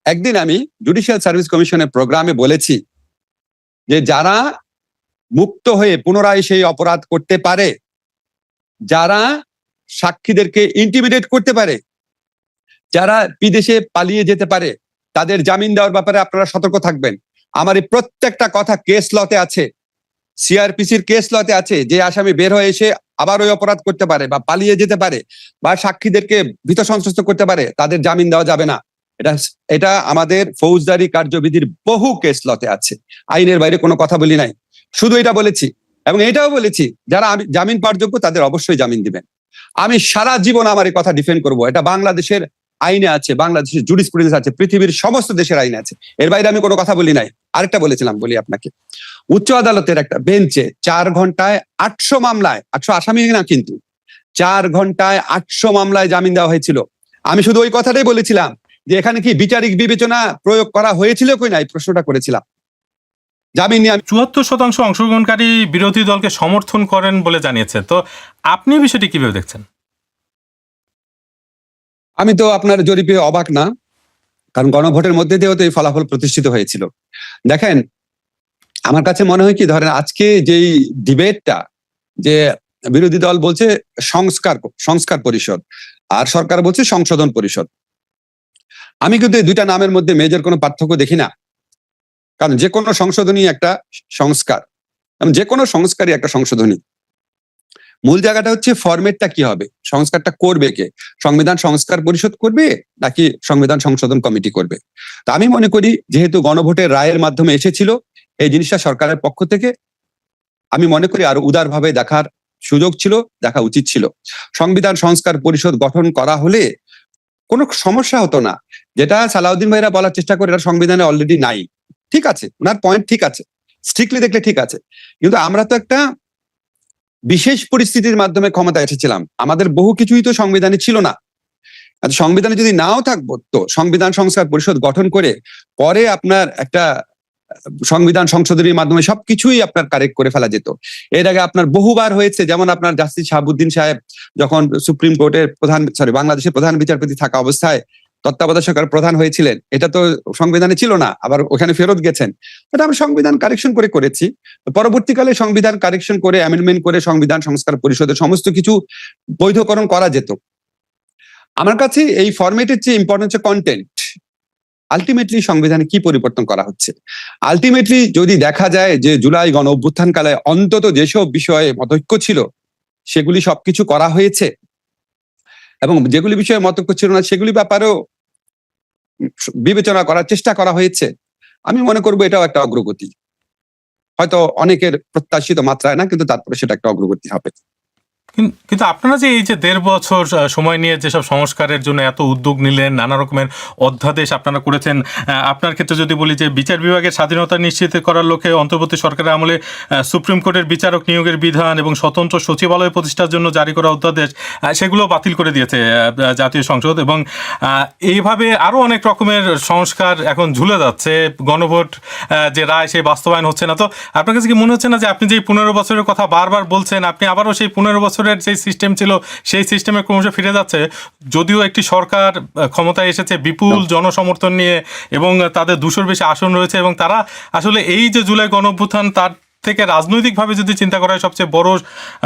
একদিন আমি জুডিশিয়াল সার্ভিস কমিশনের প্রোগ্রামে বলেছি যে যারা মুক্ত হয়ে পুনরায় সেই অপরাধ করতে পারে, যারা সাক্ষীদেরকে ইন্টিমিডেট করতে পারে, যারা বিদেশে পালিয়ে যেতে পারে, তাদের জামিন দেওয়ার ব্যাপারে আপনারা সতর্ক থাকবেন। আমার এই প্রত্যেকটা কথা কেস লতে আছে, সিআরপিসির কেস লতে আছে। যে আসামি বের হয়ে এসে আবার ওই অপরাধ করতে পারে বা পালিয়ে যেতে পারে বা সাক্ষীদেরকে ভীত সন্ত্রস্ত করতে পারে, তাদের জামিন দেওয়া যাবে না। এটা আমাদের ফৌজদারি কার্যবিধির বহু কেস লতে আছে। আইনের বাইরে কোনো কথা বলি নাই, শুধু এটা বলেছি। এবং এটাও বলেছি যারা জামিন পাওয়ার যোগ্য তাদের অবশ্যই জামিন দিবেন। আমি সারা জীবন আমার এই কথা ডিফেন্ড করব। এটা বাংলাদেশের আইনে আছে, বাংলাদেশের জুরিসপ্রুডেন্স আছে, পৃথিবীর সমস্ত দেশের আইনে আছে। এর বাইরে আমি কোনো কথা বলি নাই। আরেকটা বলেছিলাম, বলি আপনাকে, উচ্চ আদালতের একটা বেঞ্চে 4 ঘন্টায় 800 মামলায়, 800 আসামি না কিন্তু, 4 ঘন্টায় 800 মামলায় জামিন দেওয়া হয়েছিল। আমি শুধু ওই কথাটাই বলেছিলাম যে এখানে কি বিচারিক বিবেচনা প্রয়োগ করা হয়েছিল কই না, এই প্রশ্নটা করেছিলাম। জামিন নিয়ে 74% অংশগ্রহণকারী বিরোধী দলকে সমর্থন করেন বলে জানিয়েছে। তো আপনি বিষয়টি কিভাবে দেখছেন? আমি তো আপনার জরিপে অবাক না, কারণ গণভোটের মধ্যে দিয়েও তো এই ফলাফল প্রতিষ্ঠিত হয়েছিল। দেখেন, আমার কাছে মনে হয় কি, ধরেন আজকে যেই ডিবেটটা, যে বিরোধী দল বলছে সংস্কার পরিষদ আর সরকার বলছে সংশোধন পরিষদ, আমি কিন্তু এই দুইটা নামের মধ্যে মেজর কোনো পার্থক্য দেখি না। কারণ যে কোনো সংশোধনী একটা সংস্কার, যে কোনো সংস্কারই একটা সংশোধনী। মূল জায়গাটা হচ্ছে ফরম্যাটটা কি হবে, সংস্কারটা করবে কে, সংবিধান সংস্কার পরিষদ করবে নাকি সংবিধান সংশোধন কমিটি করবে। তা আমি মনে করি যেহেতু গণভোটের রায়ের মাধ্যমে এসেছিল এই জিনিসটা সরকারের পক্ষ থেকে, আমি মনে করি আরো উদারভাবে দেখার সুযোগ ছিল, দেখা উচিত ছিল। সংবিধান সংস্কার পরিষদ গঠন করা হলে কোনো সমস্যা হতো না। যেটা সালাউদ্দিন ভাইরা বলার চেষ্টা করে, এটা সংবিধানে অলরেডি নাই, ঠিক আছে, ওনার পয়েন্ট ঠিক আছে, স্ট্রিক্টলি দেখলে ঠিক আছে। কিন্তু আমরা তো একটা বিশেষ পরিস্থিতির মাধ্যমে ক্ষমতা এসেছিলাম, আমাদের বহু কিছুই তো সংবিধানে ছিল না। সংবিধানে যদি নাও থাকবো তো সংবিধান সংস্কার পরিষদ গঠন করে পরে আপনার একটা সংবিধান সংশোধনীর মাধ্যমে সবকিছুই আপনার কারেক্ট করে ফেলা যেত। এর আগে আপনার বহুবার হয়েছে, যেমন আপনার জাস্টিস শাহাবুদ্দিন সাহেব যখন সুপ্রিম কোর্টের বাংলাদেশের প্রধান বিচারপতি থাকা অবস্থায় তত্ত্বাবধায়ক সরকার প্রধান হয়েছিলেন, এটা তো সংবিধানে ছিল না, আবার ওখানে ফেরত গেছেন। এটা আমরা সংবিধান কারেকশন করে করেছি। পরবর্তীকালে সংবিধান কারেকশন করে অ্যামেন্ডমেন্ট করে সংবিধান সংস্কার পরিষদের সমস্ত কিছু বৈধকরণ করা যেত। আমার কাছে এই ফরম্যাটের চেয়ে ইম্পর্টেন্ট হচ্ছে কন্টেন্ট। আলটিমেটলি সংবিধানে কি পরিবর্তন করা হচ্ছে। আলটিমেটলি যদি দেখা যায় যে জুলাই গণ অভ্যুত্থানকালে অন্তত যেসব বিষয়ে মতৈক্য ছিল সেগুলি সবকিছু করা হয়েছে, এবং যেগুলি বিষয়ে মতৈক্য ছিল না সেগুলি ব্যাপারেও বিবেচনা করার চেষ্টা করা হয়েছে, আমি মনে করবো এটাও একটা অগ্রগতি। হয়তো অনেকের প্রত্যাশিত মাত্রায় না, কিন্তু তারপরে সেটা একটা অগ্রগতি হবে। কিন্তু আপনারা যে এই যে 1.5 বছর সময় নিয়ে যেসব সংস্কারের জন্য এত উদ্যোগ নিলেন, নানা রকমের অধ্যাদেশ আপনারা করেছেন, আপনার ক্ষেত্রে যদি বলি যে বিচার বিভাগের স্বাধীনতা নিশ্চিত করার লক্ষ্যে অন্তর্বর্তী সরকারের আমলে সুপ্রিম কোর্টের বিচারক নিয়োগের বিধান এবং স্বতন্ত্র সচিবালয় প্রতিষ্ঠার জন্য জারি করা অধ্যাদেশ, সেগুলো বাতিল করে দিয়েছে জাতীয় সংসদ, এবং এইভাবে আরও অনেক রকমের সংস্কার এখন ঝুলে যাচ্ছে। গণভোট যে রায়, সেই বাস্তবায়ন হচ্ছে না। তো আপনার কাছে কি মনে হচ্ছে না যে আপনি যে 15 বছরের কথা বারবার বলছেন, আপনি আবারও সেই 15 বছরের যে সিস্টেম ছিল সেই সিস্টেমে ক্রমশ ফিরে যাচ্ছে? যদিও একটি সরকার ক্ষমতায় এসেছে বিপুল জনসমর্থন নিয়ে এবং তাদের 200-র বেশি আসন রয়েছে, এবং তারা আসলে এই যে জুলাই গণঅভ্যুত্থান, তার থেকে রাজনৈতিকভাবে যদি চিন্তা করা হয় সবচেয়ে বড়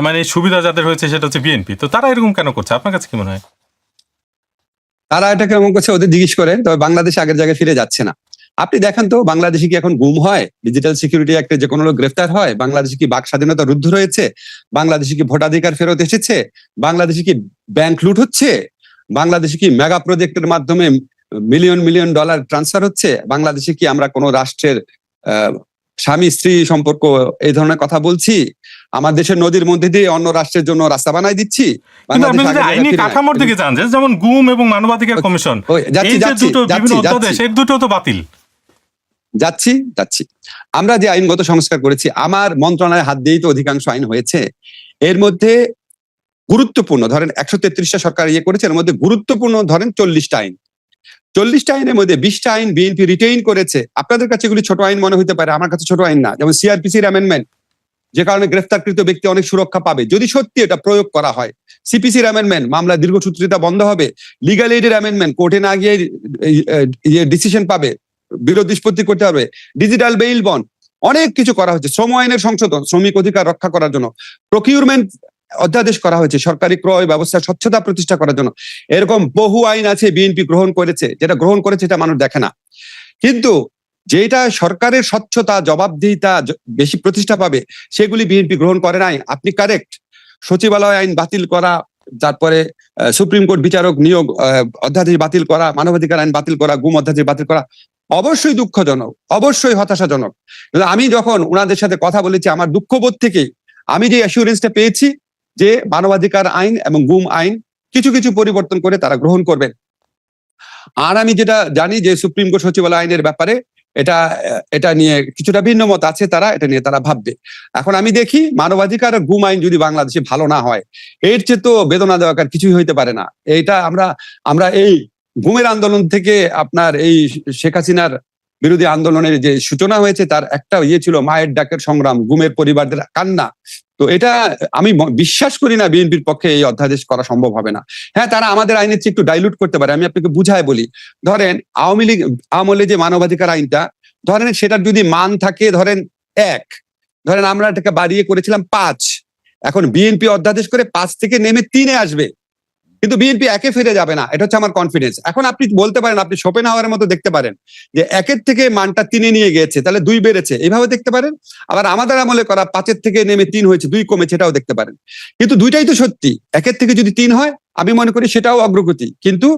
মানে সুবিধা যাদের হয়েছে সেটা হচ্ছে বিএনপি। তো তারা এরকম কেন করছে, আপনার কাছে কি মনে হয়? তারা এটা কেমন করছে ওদের জিজ্ঞেস করেন, তবে বাংলাদেশ আগের জায়গায় ফিরে যাচ্ছে না। আপনি দেখেন তো বাংলাদেশে কি এখন গুম হয়, ডিজিটাল সিকিউরিটি অ্যাক্টে যে কোনো লোক গ্রেফতার হয়? বাংলাদেশে কি বাক স্বাধীনতা রুদ্ধ রয়েছে? বাংলাদেশে কি ভোটাধিকার ফেরত এসেছে? বাংলাদেশে কি ব্যাংক লুট হচ্ছে? বাংলাদেশে কি মেগা প্রজেক্টের মাধ্যমে মিলিয়ন মিলিয়ন ডলার ট্রান্সফার হচ্ছে? বাংলাদেশে কি আমরা কোনো রাষ্ট্রের স্বামী স্ত্রী সম্পর্ক এই ধরনের কথা বলছি? আমার দেশের নদীর মধ্যে দিয়ে অন্য রাষ্ট্রের জন্য রাস্তা বানাই দিচ্ছি? কিন্তু আপনি যদি আইনি কাঠামোর দিকে যান, যেমন গুম এবং মানবাধিকার কমিশন, এই যে দুটো বিভিন্ন অধ্যাদেশ, এর দুটো তো বাতিল। যাচ্ছি আমরা যে আইনগত সংস্কার করেছি, আমার মন্ত্রণালয়ে হাত দিয়েই তো অধিকাংশ আইন হয়েছে। এর মধ্যে গুরুত্বপূর্ণ ধরেন 133টা সরকার করেছে, এর মধ্যে গুরুত্বপূর্ণ ধরেন 40টা আইন। 40টা আইনের মধ্যে 20টা আইন বিএনপি রিটেইন করেছে। আপনাদের কাছে এগুলি ছোট আইন মনে হতে পারে, আমার কাছে ছোট আইন না। যেমন সিআরপিসির অ্যামেন্ডমেন্ট, যে কারণে গ্রেফতারকৃত ব্যক্তি অনেক সুরক্ষা পাবে যদি সত্যি এটা প্রয়োগ করা হয়। সিপিসির অ্যামেন্ডমেন্ট, মামলা দীর্ঘসূত্রিতা বন্ধ হবে। লিগ্যাল এইডের অ্যামেন্ডমেন্ট, কোর্টে না গিয়ে ডিসিশন পাবে, বিরোধ নিষ্পত্তি করতে হবে। ডিজিটাল বেইল বন্ড, অনেক কিছু করা হচ্ছে। শ্রম আইনের সংশোধন, শ্রমিক অধিকার রক্ষা করার জন্য। প্রকিউরমেন্ট অধ্যাদেশ করা হয়েছে সরকারি ক্রয় ব্যবস্থার স্বচ্ছতা প্রতিষ্ঠা করার জন্য। এরকম বহু আইন আছে বিএনপি গ্রহণ করেছে, যেটা গ্রহণ করেছে এটা মানুষ দেখে না। কিন্তু যেটা সরকারের স্বচ্ছতা জবাবদিহিতা বেশি প্রতিষ্ঠা পাবে সেগুলি বিএনপি গ্রহণ করে নাই। আপনি কারেক্ট। সচিবালয় আইন বাতিল করা, তারপরে সুপ্রিম কোর্ট বিচারক নিয়োগ অধ্যাদেশ বাতিল করা, মানবাধিকার আইন বাতিল করা, গুম অধ্যাদেশ বাতিল করা অবশ্যই দুঃখজনক, অবশ্যই হতাশাজনক। আমি যখন ওনাদের সাথে কথা বলেছি, আমার দুঃখবোধ থেকে আমি যে অ্যাসিউরেন্সটা পেয়েছি যে মানবাধিকার আইন এবং গুম আইন কিছু কিছু পরিবর্তন করে তারা গ্রহণ করবেন। আর আমি যেটা জানি যে সুপ্রিম কোর্ট সচিবালয় আইনের ব্যাপারে এটা নিয়ে কিছুটা ভিন্ন মত আছে, এটা নিয়ে তারা ভাববে। এখন আমি দেখি মানবাধিকার আর গুম আইন যদি বাংলাদেশে ভালো না হয়, এর চেয়ে তো বেদনা দেওয়ার কিছুই হইতে পারে না। এইটা আমরা এই গুমের আন্দোলন থেকে আপনার এই শেখ হাসিনার বিরোধী আন্দোলনের যে সূচনা হয়েছে, তার একটা ছিল মায়ের ডাকের সংগ্রাম, গুমের পরিবারদের কান্না। তো এটা আমি বিশ্বাস করি না বিএনপির পক্ষে এই অধ্যাদেশ করা সম্ভব হবে না। হ্যাঁ, তারা আমাদের আইনের চেয়ে একটু ডাইলুট করতে পারে। আমি আপনাকে বুঝায় বলি, ধরেন আওয়ামী আমলে যে মানবাধিকার আইনটা, ধরেন সেটার যদি মান থাকে ধরেন 1, ধরেন আমরা এটাকে বাড়িয়ে করেছিলাম 5, এখন বিএনপি অধ্যাদেশ করে 5 থেকে নেমে 3-এ আসবে, কিন্তু বিএনপি 1-এ ফিরে যাবে না। এটা হচ্ছে আমার কনফিডেন্স। এখন আপনি বলতে পারেন, আপনি শোপেনহাওয়ারের মতো দেখতে পারেন যে 1-এর থেকে মানটা 3-এ নিয়ে গেছে, তাহলে 2 বেড়েছে, এইভাবে দেখতে পারেন। আবার আমাদের আমলে করা 5-এর থেকে নেমে 3 হয়েছে, 2 কমেছে, এটাও দেখতে পারেন। কিন্তু দুইটাই তো সত্যি। 1-এর থেকে যদি 3 হয়, আমি মনে করি সেটাও অগ্রগতি, কিন্তু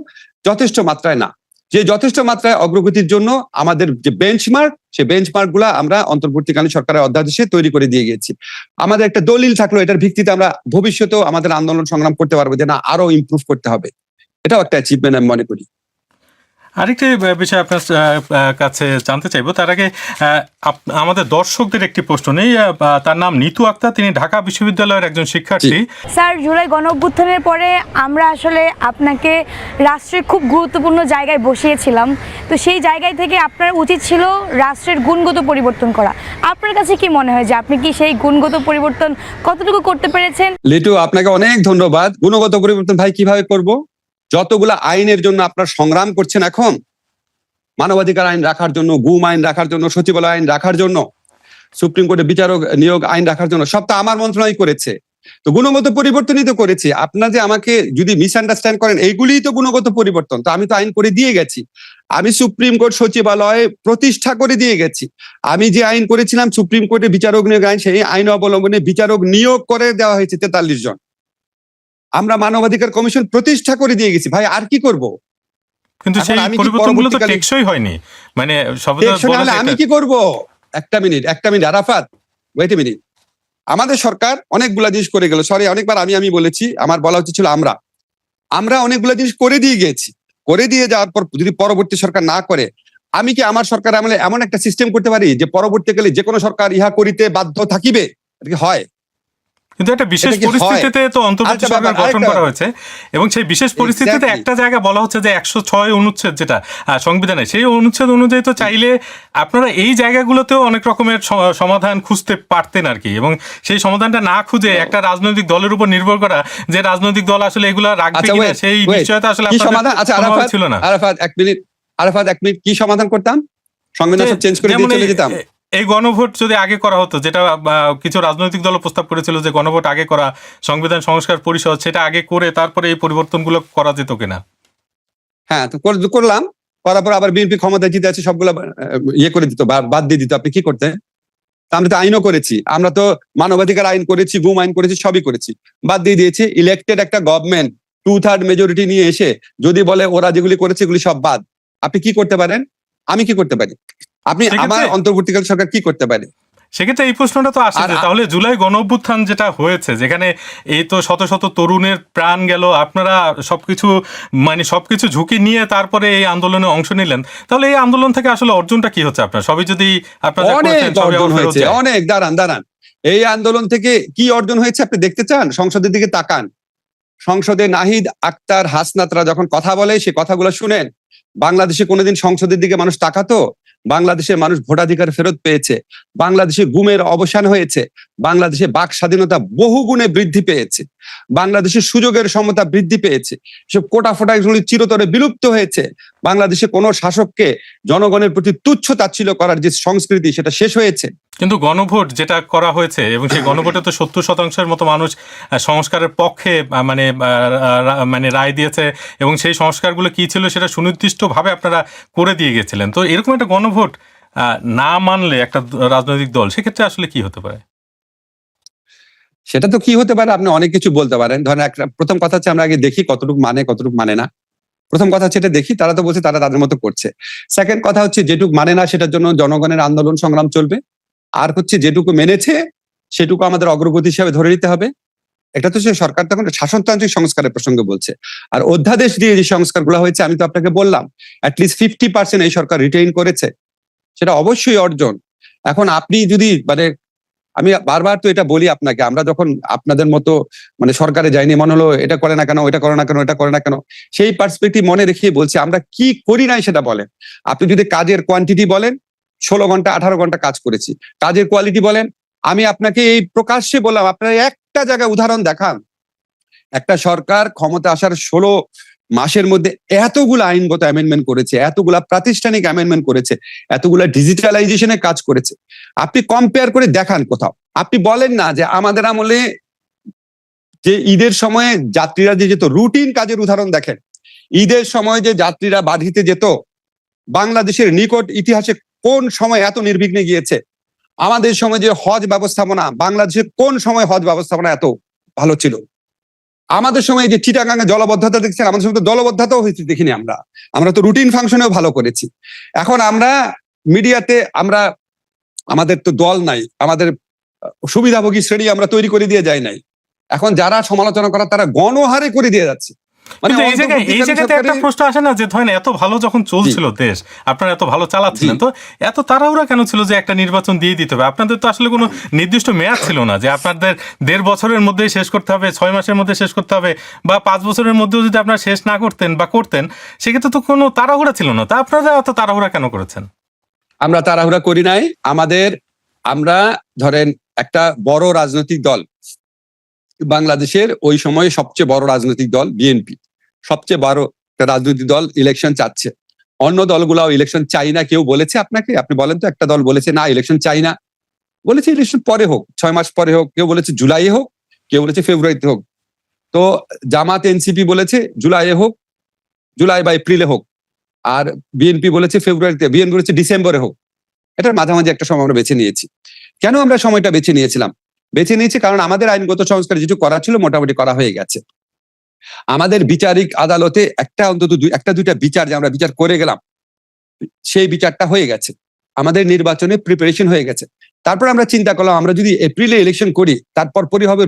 যথেষ্ট মাত্রায় না। যে যথেষ্ট মাত্রায় অগ্রগতির জন্য আমাদের যে বেঞ্চমার্ক, সেই বেঞ্চমার্ক গুলা আমরা অন্তর্বর্তীকালীন সরকারের অধ্যাদেশে তৈরি করে দিয়ে গেছি। আমাদের একটা দলিল থাকলো, এটার ভিত্তিতে আমরা ভবিষ্যতেও আমাদের আন্দোলন সংগ্রাম করতে পারবো, যে না আরো ইমপ্রুভ করতে হবে। এটাও একটা অ্যাচিভমেন্ট আমি মনে করি। আরেকটি বিষয় আপনার কাছে জানতে চাইবো, তার আগে আমাদের দর্শকদের একটি প্রশ্ন নেই। তার নাম নিতু আক্তার, তিনি ঢাকা বিশ্ববিদ্যালয়ের একজন শিক্ষার্থী। স্যার, জুলাই গণঅভ্যুত্থানের পরে আমরা আসলে আপনাকে রাষ্ট্রের খুব গুরুত্বপূর্ণ জায়গায় বসিয়েছিলাম, তো সেই জায়গায় থেকে আপনার উচিত ছিল রাষ্ট্রের গুণগত পরিবর্তন করা। আপনার কাছে কি মনে হয় যে আপনি কি সেই গুণগত পরিবর্তন কতটুকু করতে পেরেছেন? লিটু, আপনাকে অনেক ধন্যবাদ। গুণগত পরিবর্তন ভাই কিভাবে করব? যতগুলা আইনের জন্য আপনারা সংগ্রাম করছেন এখন, মানবাধিকার আইন রাখার জন্য, গুম আইন রাখার জন্য, সচিবালয় আইন রাখার জন্য, সুপ্রিম কোর্টে বিচারক নিয়োগ আইন রাখার জন্য, সব তো আমার মন্ত্রণালয় করেছে। তো গুণগত পরিবর্তনই তো করেছি। আপনারা যে আমাকে যদি মিসআন্ডারস্ট্যান্ড করেন, এইগুলিই তো গুণগত পরিবর্তন। তো আমি তো আইন করে দিয়ে গেছি। আমি সুপ্রিম কোর্ট সচিবালয় প্রতিষ্ঠা করে দিয়ে গেছি। আমি যে আইন করেছিলাম সুপ্রিম কোর্টে বিচারক নিয়োগ আইন, সেই আইন অবলম্বনে বিচারক নিয়োগ করে দেওয়া হয়েছে 43 জন। আমরা মানবাধিকার কমিশন প্রতিষ্ঠা করে দিয়ে গেছি। ভাই আর কি করব? কিন্তু সেই পরিবর্তনগুলো তো টেকসই হয়নি। মানে আমি কি করব? একটা minute Arafat, wait a minute. আমাদের সরকার অনেকগুলা জিনিস করে গেল। সরি, অনেকবার আমি বলেছি, আমার বলা উচিত ছিল আমরা অনেকগুলা জিনিস করে দিয়ে গেছি। করে দিয়ে যাওয়ার পর যদি পরবর্তী সরকার না করে, আমি কি আমার সরকার আমলে এমন একটা সিস্টেম করতে পারি যে পরবর্তীকালে যে কোনো সরকার ইহা করিতে বাধ্য থাকিবে? এটা কি হয়? কিন্তু একটা বিশেষ পরিস্থিতিতে তো অন্তর্বর্তী সরকার গঠন করা হয়েছে, এবং সেই বিশেষ পরিস্থিতিতে একটা জায়গা বলা হচ্ছে যে 106 অনুচ্ছেদ যেটা সংবিধানে, সেই অনুচ্ছেদ অনুযায়ী তো চাইলে আপনারা এই জায়গাগুলোতেও অনেক রকমের সমাধান খুঁজতে পারতেন আর কি, এবং সেই সমাধানটা না খুঁজে একটা রাজনৈতিক দলের উপর নির্ভর করা, যে রাজনৈতিক দল আসলে এগুলা রাখবে কিনা সেই বিষয়টা আসলে আপনাদের ছিল না। আরাফাত এক মিনিট, কি সমাধান করতাম? সংবিধান চেঞ্জ করে দিয়ে চলে যেতাম? এই গণভোট যদি আগে করা হতো, যেটা কিছু রাজনৈতিক দল প্রস্তাব করেছিল যে গণভোট আগে করা, সংবিধান সংস্কার পরিষদ, সেটা আগে করে তারপরে এই পরিবর্তনগুলো করা যেত কিনা? হ্যাঁ, তো করলাম। করার পর আবার বিএনপি ক্ষমতায় জিতে আছে, সবগুলো ইয়ে করে দিত, বাদ দিয়ে দিত। আপনি কি করতেন? আমরা তো আইনও করেছি, আমরা তো মানবাধিকার আইন করেছি, গুম আইন করেছি, সবই করেছি, বাদ দিয়ে দিয়েছি। ইলেক্টেড একটা গভর্নমেন্ট 2/3 মেজরিটি নিয়ে এসে যদি বলে ওরা যেগুলি করেছে এগুলি সব বাদ, আপনি কি করতে পারেন? আমি কি করতে পারি? আপনি আমার অন্তর্বর্তীকালীন সরকার কি করতে পারে? সেক্ষেত্রে এই প্রশ্নটা তো আসে যে তাহলে জুলাই গণঅভ্যুত্থান যেটা হয়েছে, যেখানে এই তো শত শত তরুণের প্রাণ গেল, আপনারা সবকিছু ঝুঁকি নিয়ে তারপরে এই আন্দোলনে অংশ নিলেন, তাহলে এই আন্দোলন থেকে আসলে অর্জনটা কি হচ্ছে আপনার? সবই যদি অনেক দাঁড়ান, এই আন্দোলন থেকে কি অর্জন হয়েছে আপনি দেখতে চান? সংসদের দিকে তাকান। সংসদে নাহিদ আক্তার, হাসনাতরা যখন কথা বলে, সে কথাগুলো শুনেন। বাংলাদেশে কোনোদিন সংসদের দিকে মানুষ তাকাতো? বাংলাদেশের মানুষ ভোটাধিকার ফেরত পেয়েছে, বাংলাদেশে গুমের অবসান হয়েছে, বাংলাদেশে বাক স্বাধীনতা বহু গুণে বৃদ্ধি পেয়েছে, বাংলাদেশের সুযোগের সমতা বৃদ্ধি পেয়েছে, সব কোটা ফোটাগুলি চিরতরে বিলুপ্ত হয়েছে। বাংলাদেশে কোনো শাসককে জনগণের প্রতি তুচ্ছ তাচ্ছিল্য করার যে সংস্কৃতি, সেটা শেষ হয়েছে। কিন্তু গণভোট যেটা করা হয়েছে, এবং সেই গণভোটে তো 70% মতো মানুষ সংস্কারের পক্ষে মানে রায় দিয়েছে, এবং সেই সংস্কারগুলো কি ছিল সেটা সুনির্দিষ্টভাবে আপনারা করে দিয়ে গেছিলেন। তো এরকম একটা গণভোট না মানলে একটা রাজনৈতিক দল, সেক্ষেত্রে আসলে কি হতে পারে? সেটা তো কি হতে পারে, আপনি অনেক কিছু বলতে পারেন। ধরেন একটা প্রথম কথা হচ্ছে আমরা আগে দেখি কতটুকু মানে না। প্রথম কথা হচ্ছে এটা দেখি, তারা তো বলছে তারা তাদের মতো করছে। সেকেন্ড কথা হচ্ছে যেটুকু মানে না সেটার জন্য জনগণের আন্দোলন সংগ্রাম চলবে। আর হচ্ছে যেটুকু মেনেছে সেটুকু আমাদের অগ্রগতি হিসাবে ধরে নিতে হবে। এটা তো সে সরকার তখন শাসনতান্ত্রিক সংস্কারের প্রসঙ্গে বলছে। আর অধ্যাদেশ দিয়ে যে সংস্কারগুলো হয়েছে আমি তো আপনাকে বললাম অ্যাটলিস্ট 50% এই সরকার রিটেইন করেছে, সেটা অবশ্যই অর্জন। এখন আপনি যদি আমি বারবার তো এটা বলি আপনাকে, আমরা যখন আপনাদের মতো সরকারে যাইনি, মনে হলো এটা করে না কেন, এটা করে না কেন, এটা করে না কেন, সেই পার্সপেক্টিভ মনে রেখে বলছি আমরা কি করি নাই সেটা বলেন। আপনি যদি কাজের কোয়ান্টিটি বলেন, 16 ঘন্টা 18 ঘন্টা কাজ করেছি। কাজের কোয়ালিটি বলেন, আমি আপনাকে এই প্রকাশ্যে বললাম, আপনারা একটা জায়গায় উদাহরণ দেখান একটা সরকার ক্ষমতা আসার 16 মাসের মধ্যে এতগুলো আইনগত অ্যামেন্ডমেন্ট করেছে, এতগুলা প্রাতিষ্ঠানিক অ্যামেন্ডমেন্ট করেছে, এতগুলা ডিজিটালাইজেশনের কাজ করেছে। আপনি কম্পেয়ার করে দেখান কোথাও। আপনি বলেন না যে আমাদের আমলে যে ঈদের সময়ে যাত্রীরা যে যেত, রুটিন কাজের উদাহরণ দেখেন। ঈদের সময় যে যাত্রীরা বাধিতে যেত, বাংলাদেশের নিকট ইতিহাসে কোন সময় এত নির্বিঘ্নে গিয়েছে? আমাদের সময় যে হজ ব্যবস্থাপনা, বাংলাদেশের কোন সময় হজ ব্যবস্থাপনা এত ভালো ছিল? আমাদের সময় যে চিটাগাঙ্গে জলবদ্ধতা দেখছেন, আমাদের সময় তো জলবদ্ধতাও হয়েছে দেখিনি আমরা তো রুটিন ফাংশনেও ভালো করেছি। এখন আমরা মিডিয়াতে আমাদের তো দল নাই, আমাদের সুবিধাভোগী শ্রেণী আমরা তৈরি করে দিয়ে যাই নাই। এখন যারা সমালোচনা করা তারা গণহারে করে দিয়ে যাচ্ছে। কিন্তু এই জায়গাতে একটা প্রশ্ন আসে না যে ধরেন এত ভালো যখন চলছিল দেশ, আপনারা এত ভালো চালাচ্ছিলেন, তো এত তাড়াহুড়া কেন ছিল যে একটা নির্বাচন দিয়ে দিতে হবে? আপনাদের তো আসলে কোনো নির্দিষ্ট মেয়াদ ছিল না যে আপনাদের 1.5 বছরের মধ্যেই শেষ করতে হবে, 6 মাসের মধ্যে শেষ করতে হবে, বা 5 বছরের মধ্যেও যদি আপনারা শেষ না করতেন বা করতেন, সেক্ষেত্রে তো কোনো তাড়াহুড়া ছিল না। তা আপনারা এত তাড়াহুড়া কেন করেছেন? আমরা তাড়াহুড়া করি নাই। আমরা ধরেন একটা বড় রাজনৈতিক দল, বাংলাদেশের ওই সময়ে সবচেয়ে বড় রাজনৈতিক দল বিএনপি, সবচেয়ে বড় একটা রাজনৈতিক দল ইলেকশন চাচ্ছে। অন্য দলগুলাও ইলেকশন চাই না। কেউ বলেছে আপনাকে? আপনি বলেন তো একটা দল বলেছে না ইলেকশন চাই না? বলেছে ইলেকশন পরে হোক, 6 মাস পরে হোক। কেউ বলেছে জুলাই হোক, কেউ বলেছে ফেব্রুয়ারিতে হোক। তো জামাত এনসিপি বলেছে জুলাইয়ে হোক, জুলাই বা এপ্রিলে হোক। আর বিএনপি বলেছে ফেব্রুয়ারিতে, বিএনপি বলেছে ডিসেম্বরে হোক। এটার মাঝামাঝি একটা সময় আমরা বেছে নিয়েছি। কেন আমরা সময়টা বেছে নিয়েছিলাম? বেছে নিয়েছি কারণ আমাদের আইনগত সংস্কার যেটুকু করা ছিল মোটামুটি করা হয়ে গেছে। আমাদের বিচারিক আদালতে অন্তত একটা দুইটা বিচার যে আমরা বিচার করে গেলাম, সেই বিচারটা হয়ে গেছে। আমাদের নির্বাচনে প্রিপারেশন হয়ে গেছে। তারপর আমরা চিন্তা করলাম আমরা যদি এপ্রিলে ইলেকশন করি, তারপর পরই হবে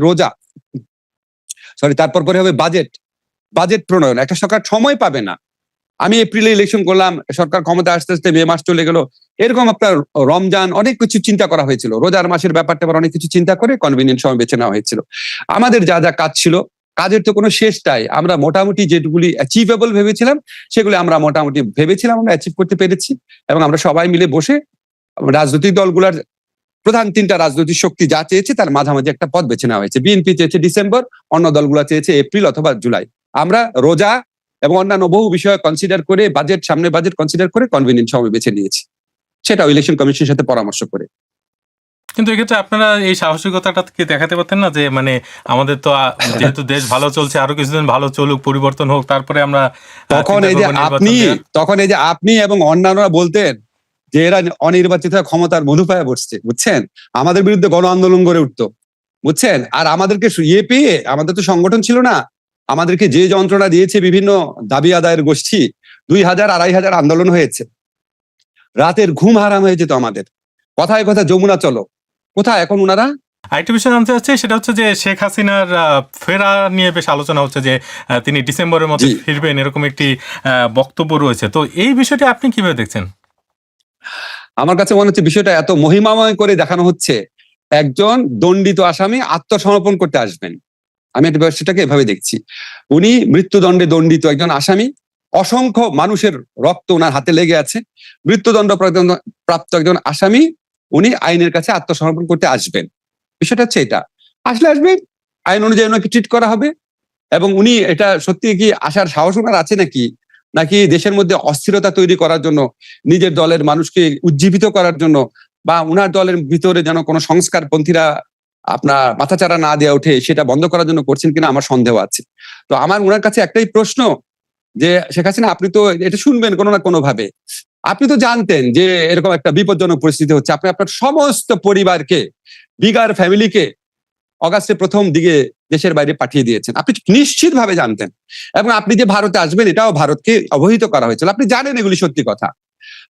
তারপর পরে হবে বাজেট প্রণয়ন। একটা সরকার সময় পাবে না। আমি এপ্রিলে ইলেকশন করলাম, সরকার ক্ষমতা আস্তে আস্তে মে মাস চলে গেল। এরকম আপনার রমজান, অনেক কিছু চিন্তা করা হয়েছিল, রোজার মাসের ব্যাপারটা অনেক কিছু চিন্তা করে কনভিনিয়েন্ট সময় বেছে নেওয়া হয়েছিল। আমাদের যা যা কাজ ছিল, কাজের তো কোনো শেষ নাই। আমরা মোটামুটি যেগুলি অ্যাচিভেবল ভেবেছিলাম সেগুলি আমরা মোটামুটি ভেবেছিলাম আমরা অ্যাচিভ করতে পেরেছি। এবং আমরা সবাই মিলে বসে রাজনৈতিক দলগুলোর প্রধান 3টা রাজনৈতিক শক্তি যা চেয়েছে তার মাঝামাঝি একটা পথ বেছে নেওয়া হয়েছে। বিএনপি চেয়েছে ডিসেম্বর, অন্য দলগুলো চেয়েছে এপ্রিল অথবা জুলাই। আমরা রোজা এবং অন্যান্য বহু বিষয় কনসিডার করে সামনে বাজেট কনসিডার করে কনভিনিয়েন্ট সময় বেছে নিয়েছি, সেটা ইলেকশন কমিশনের সাথে পরামর্শ করে। কিন্তু এক্ষেত্রে আপনারা এই সাহসিকতাটা কি দেখাতে পারতেন না যে আমাদের তো যেহেতু দেশ ভালো চলছে, আরো কিছুদিন ভালো চলুক, পরিবর্তন হোক, তারপরে আমরা তখন এই যে আপনি এবং অন্যান্যরা বলতেন যে এরা অনির্বাচিত ক্ষমতার মধুপায়ে বসছে, বুঝছেন? আমাদের বিরুদ্ধে গণ আন্দোলন গড়ে উঠতো, বুঝছেন? আর আমাদেরকে পেয়ে, আমাদের তো সংগঠন ছিল না, আমাদেরকে যে যন্ত্রণা দিয়েছে বিভিন্ন দাবি আদায়ের গোষ্ঠী, 2000 2500 আন্দোলন হয়েছে, রাতের ঘুম হারাম হয়ে যেত আমাদের। কথায় কথা যমুনা চলো, কোথায় এখন ওনারা? আরেকটা বিষয় জানতে চাচ্ছি, সেটা হচ্ছে যে শেখ হাসিনার ফেরা নিয়ে বেশ আলোচনা হচ্ছে যে তিনি ডিসেম্বরের মধ্যে ফিরবেন, এরকম একটি বক্তব্য রয়েছে। তো এই বিষয়টি আপনি কিভাবে দেখছেন? আমার কাছে মনে হচ্ছে বিষয়টা এত মহিমাময় করে দেখানো হচ্ছে, একজন দণ্ডিত আসামি আত্মসমর্পণ করতে আসবেন। আমি সেটাকে এভাবে দেখছি। উনি মৃত্যুদণ্ডে দণ্ডিত একজন আসামি, অসংখ্য মানুষের রক্ত ওনার হাতে লেগে আছে। মৃত্যুদণ্ড প্রাপ্ত একজন আসামি, উনি আইনের কাছে আত্মসমর্পণ করতে আসবেন। বিষয়টা হচ্ছে এটা, আসবেন, আইন অনুযায়ী ওনাকে ট্রিট করা হবে। এবং উনি এটা সত্যি কি আসার সাহস ওনার আছে নাকি দেশের মধ্যে অস্থিরতা তৈরি করার জন্য, নিজের দলের মানুষকে উজ্জীবিত করার জন্য, বা উনার দলের ভিতরে যেন কোনো সংস্কারপন্থীরা আপনার মাথাচাড়া না দেওয়া ওঠে সেটা বন্ধ করার জন্য করছেন কিনা আমার সন্দেহ আছে। তো আমার ওনার কাছে একটাই প্রশ্ন যে শেখ হাসিনা, আপনি তো এটা শুনবেন কোনো না কোনো ভাবে, আপনি তো জানতেন যে এরকম একটা বিপজ্জনক পরিস্থিতি হচ্ছে, আপনি আপনার সমস্ত পরিবারকে, বিগার ফ্যামিলিকে অগাস্টের প্রথম দিকে দেশের বাইরে পাঠিয়ে দিয়েছেন, আপনি নিশ্চিত ভাবে জানতেন। এবং আপনি যে ভারতে আসবেন এটাও ভারতকে অবহিত করা হয়েছিল, আপনি জানেন এগুলি সত্যি কথা।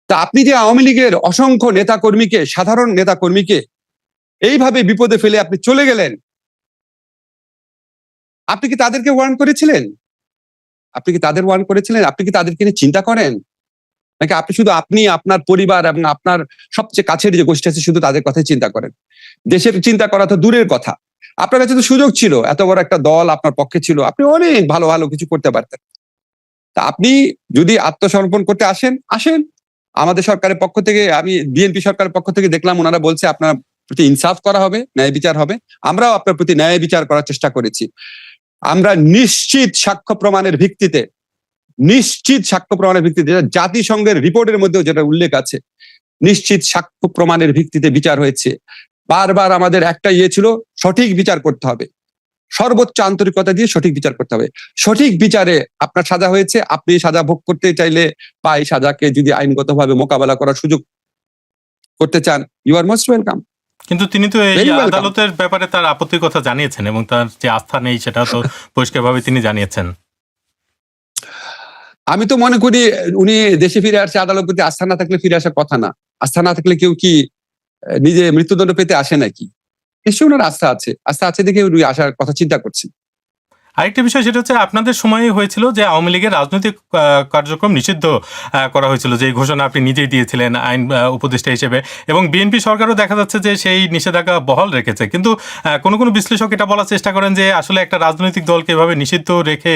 তা আপনি যে আওয়ামী লীগের অসংখ্য নেতাকর্মীকে, সাধারণ নেতাকর্মীকে এইভাবে বিপদে ফেলে আপনি চলে গেলেন, আপনি কি তাদেরকে ওয়ার্ন করেছিলেন? আপনি কি তাদের ওয়ার্ন করেছিলেন? আপনি কি তাদেরকে নিয়ে চিন্তা করেন? নাকি আপনি শুধু আপনার পরিবার এবং আপনার সবচেয়ে কাছের যে গোষ্ঠী আছে শুধু তাদের কথাই চিন্তা করেন? দেশের চিন্তা করা তো দূরের কথা। আপনার কাছে তো সুযোগ ছিল, এত বড় একটা দল আপনার পক্ষে ছিল, আপনি অনেক ভালো ভালো কিছু করতে পারতেন। তা আপনি যদি আত্মসমর্পণ করতে আসেন। আমাদের সরকারের পক্ষ থেকে, আমি বিএনপি সরকারের পক্ষ থেকে দেখলাম ওনারা বলছে আপনার প্রতি ইনসাফ করা হবে, ন্যায় বিচার হবে। আমরাও আপনার প্রতি ন্যায় বিচার করার চেষ্টা করেছি। আমরা নিশ্চিত সাক্ষ্য প্রমাণের ভিত্তিতে যেটা জাতিসংঘের রিপোর্টের মধ্যেও যেটা উল্লেখ আছে, নিশ্চিত সাক্ষ্য প্রমাণের ভিত্তিতে বিচার হয়েছে। বারবার আমাদের একটা ছিল, সঠিক বিচার করতে হবে, সর্বোচ্চ আন্তরিকতা দিয়ে সঠিক বিচার করতে হবে। সঠিক বিচারে আপনার সাজা হয়েছে, আপনি সাজা ভোগ করতে চাইলে বা এই সাজাকে যদি আইনগতভাবে মোকাবেলা করার সুযোগ করতে চান, ইউ আর মোস্ট ওয়েলকাম। কিন্তু তিনি তো এই Very welcome. আদালতের ব্যাপারে তার আপত্তির কথা জানিয়েছেন এবং তার যে আস্থা নেই সেটা তো পরিষ্কারভাবে তিনি জানিয়েছেন। আমি তো মনে করি উনি দেশে ফিরে আসছে, আদালত প্রতি আস্থা না থাকলে ফিরে আসার কথা না। আস্থা না থাকলে কেউ কি নিজে মৃত্যুদণ্ড পেতে আসে নাকি? নিশ্চয়ই ওনার আস্থা আছে দেখে উনি আসার কথা চিন্তা করছেন। আরেকটি বিষয় সেটা হচ্ছে আপনাদের সময়ে হয়েছিল যে আওয়ামী লীগের রাজনৈতিক কার্যক্রম নিষিদ্ধ করা হয়েছিল, যে ঘোষণা আপনি নিজেই দিয়েছিলেন আইন উপদেষ্টা হিসেবে, এবং বিএনপি সরকারও দেখা যাচ্ছে যে সেই নিষেধাজ্ঞা বহাল রেখেছে। কিন্তু কোনো বিশ্লেষক এটা বলার চেষ্টা করেন যে আসলে একটা রাজনৈতিক দলকে এভাবে নিষিদ্ধ রেখে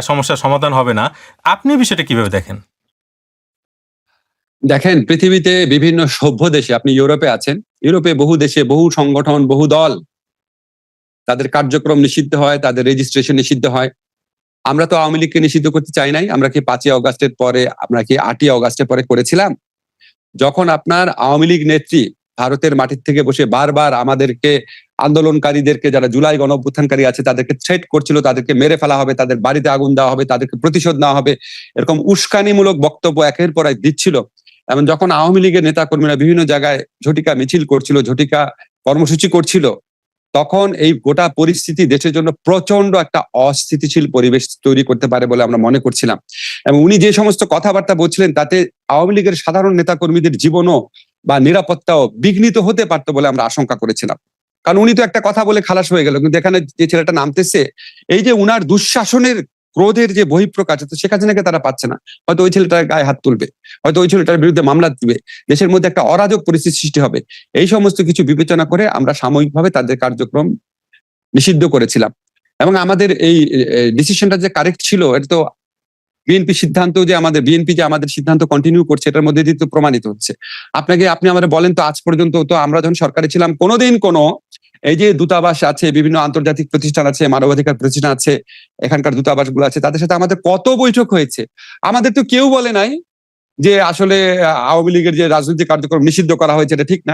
সমস্যার সমাধান হবে না। আপনি বিষয়টা কিভাবে দেখেন? দেখেন, পৃথিবীতে বিভিন্ন সভ্য দেশে, আপনি ইউরোপে আছেন, ইউরোপে বহু দেশে বহু সংগঠন, বহু দল, তাদের কার্যক্রম নিষিদ্ধ হয়, তাদের রেজিস্ট্রেশন নিষিদ্ধ হয়। আমরা তো আওয়ামী লীগকে নিষিদ্ধ করতে চাই নাই। আমরা কি 5ই অগাস্টের পরে, আমরা কি 8ই অগাস্টের পরে করেছিলাম? যখন আপনার আওয়ামী লীগ নেত্রী ভারতের মাটির থেকে বসে বারবার আমাদেরকে, আন্দোলনকারীদেরকে, যারা জুলাই গণ অভ্যুত্থানকারী আছে তাদেরকে থ্রেট করছিল, তাদেরকে মেরে ফেলা হবে, তাদের বাড়িতে আগুন দেওয়া হবে, তাদেরকে প্রতিশোধ নেওয়া হবে, এরকম উস্কানিমূলক বক্তব্য একের পর এক দিচ্ছিল। এবং যখন আওয়ামী লীগের নেতা কর্মীরা বিভিন্ন জায়গায় ঝটিকা মিছিল করছিল, ঝটিকা কর্মসূচি করছিল, তখন এই গোটা পরিস্থিতি দেশের জন্য প্রচন্ড একটা অস্থিতিশীল পরিবেশ তৈরি করতে পারে বলে আমরা মনে করছিলাম। এবং উনি যে সমস্ত কথাবার্তা বলছিলেন তাতে আওয়ামী লীগের সাধারণ নেতা কর্মীদের জীবনও বা নিরাপত্তাও বিঘ্নিত হতে পারতো বলে আমরা আশঙ্কা করেছিলাম। কারণ উনি তো একটা কথা বলে খালাস হয়ে গেল, কিন্তু এখানে যে ছেলেটা নামতেছে, এই যে উনার দুঃশাসনের ক্রোধের যে বহিঃপ্রকাশ, তো শেখ হাসিনাকে তারা পাচ্ছে না, হয়তো ওই ছেলেটার গায়ে হাত তুলবে, হয়তো ওই ছেলেটার বিরুদ্ধে মামলা দিবে, দেশের মধ্যে একটা অরাজক পরিস্থিতি সৃষ্টি হবে। এই সমস্ত কিছু বিবেচনা করে আমরা সাময়িকভাবে তাদের কার্যক্রম নিষিদ্ধ করেছিলাম। এবং আমাদের এই ডিসিশনটা যে কারেক্ট ছিল, এটা তো বিএনপি সিদ্ধান্ত, যে আমাদের সিদ্ধান্ত কন্টিনিউ করছে, এটার মধ্যে দিয়ে তো প্রমাণিত হচ্ছে। আপনি আমাদের বলেন তো, আজ পর্যন্ত তো আমরা যখন সরকারে ছিলাম কোনোদিন এই যে দূতাবাস আছে, বিভিন্ন আন্তর্জাতিক প্রতিষ্ঠান আছে, মানবাধিকার প্রতিষ্ঠান আছে, এখানকার দূতাবাস গুলো আছে, তাদের সাথে আমাদের কত বৈঠক হয়েছে। আমাদের তো কেউ বলে নাই যে আসলে আওয়ামী লীগের যে রাজনৈতিক কার্যক্রম নিষিদ্ধ করা হয়েছে এটা ঠিক না।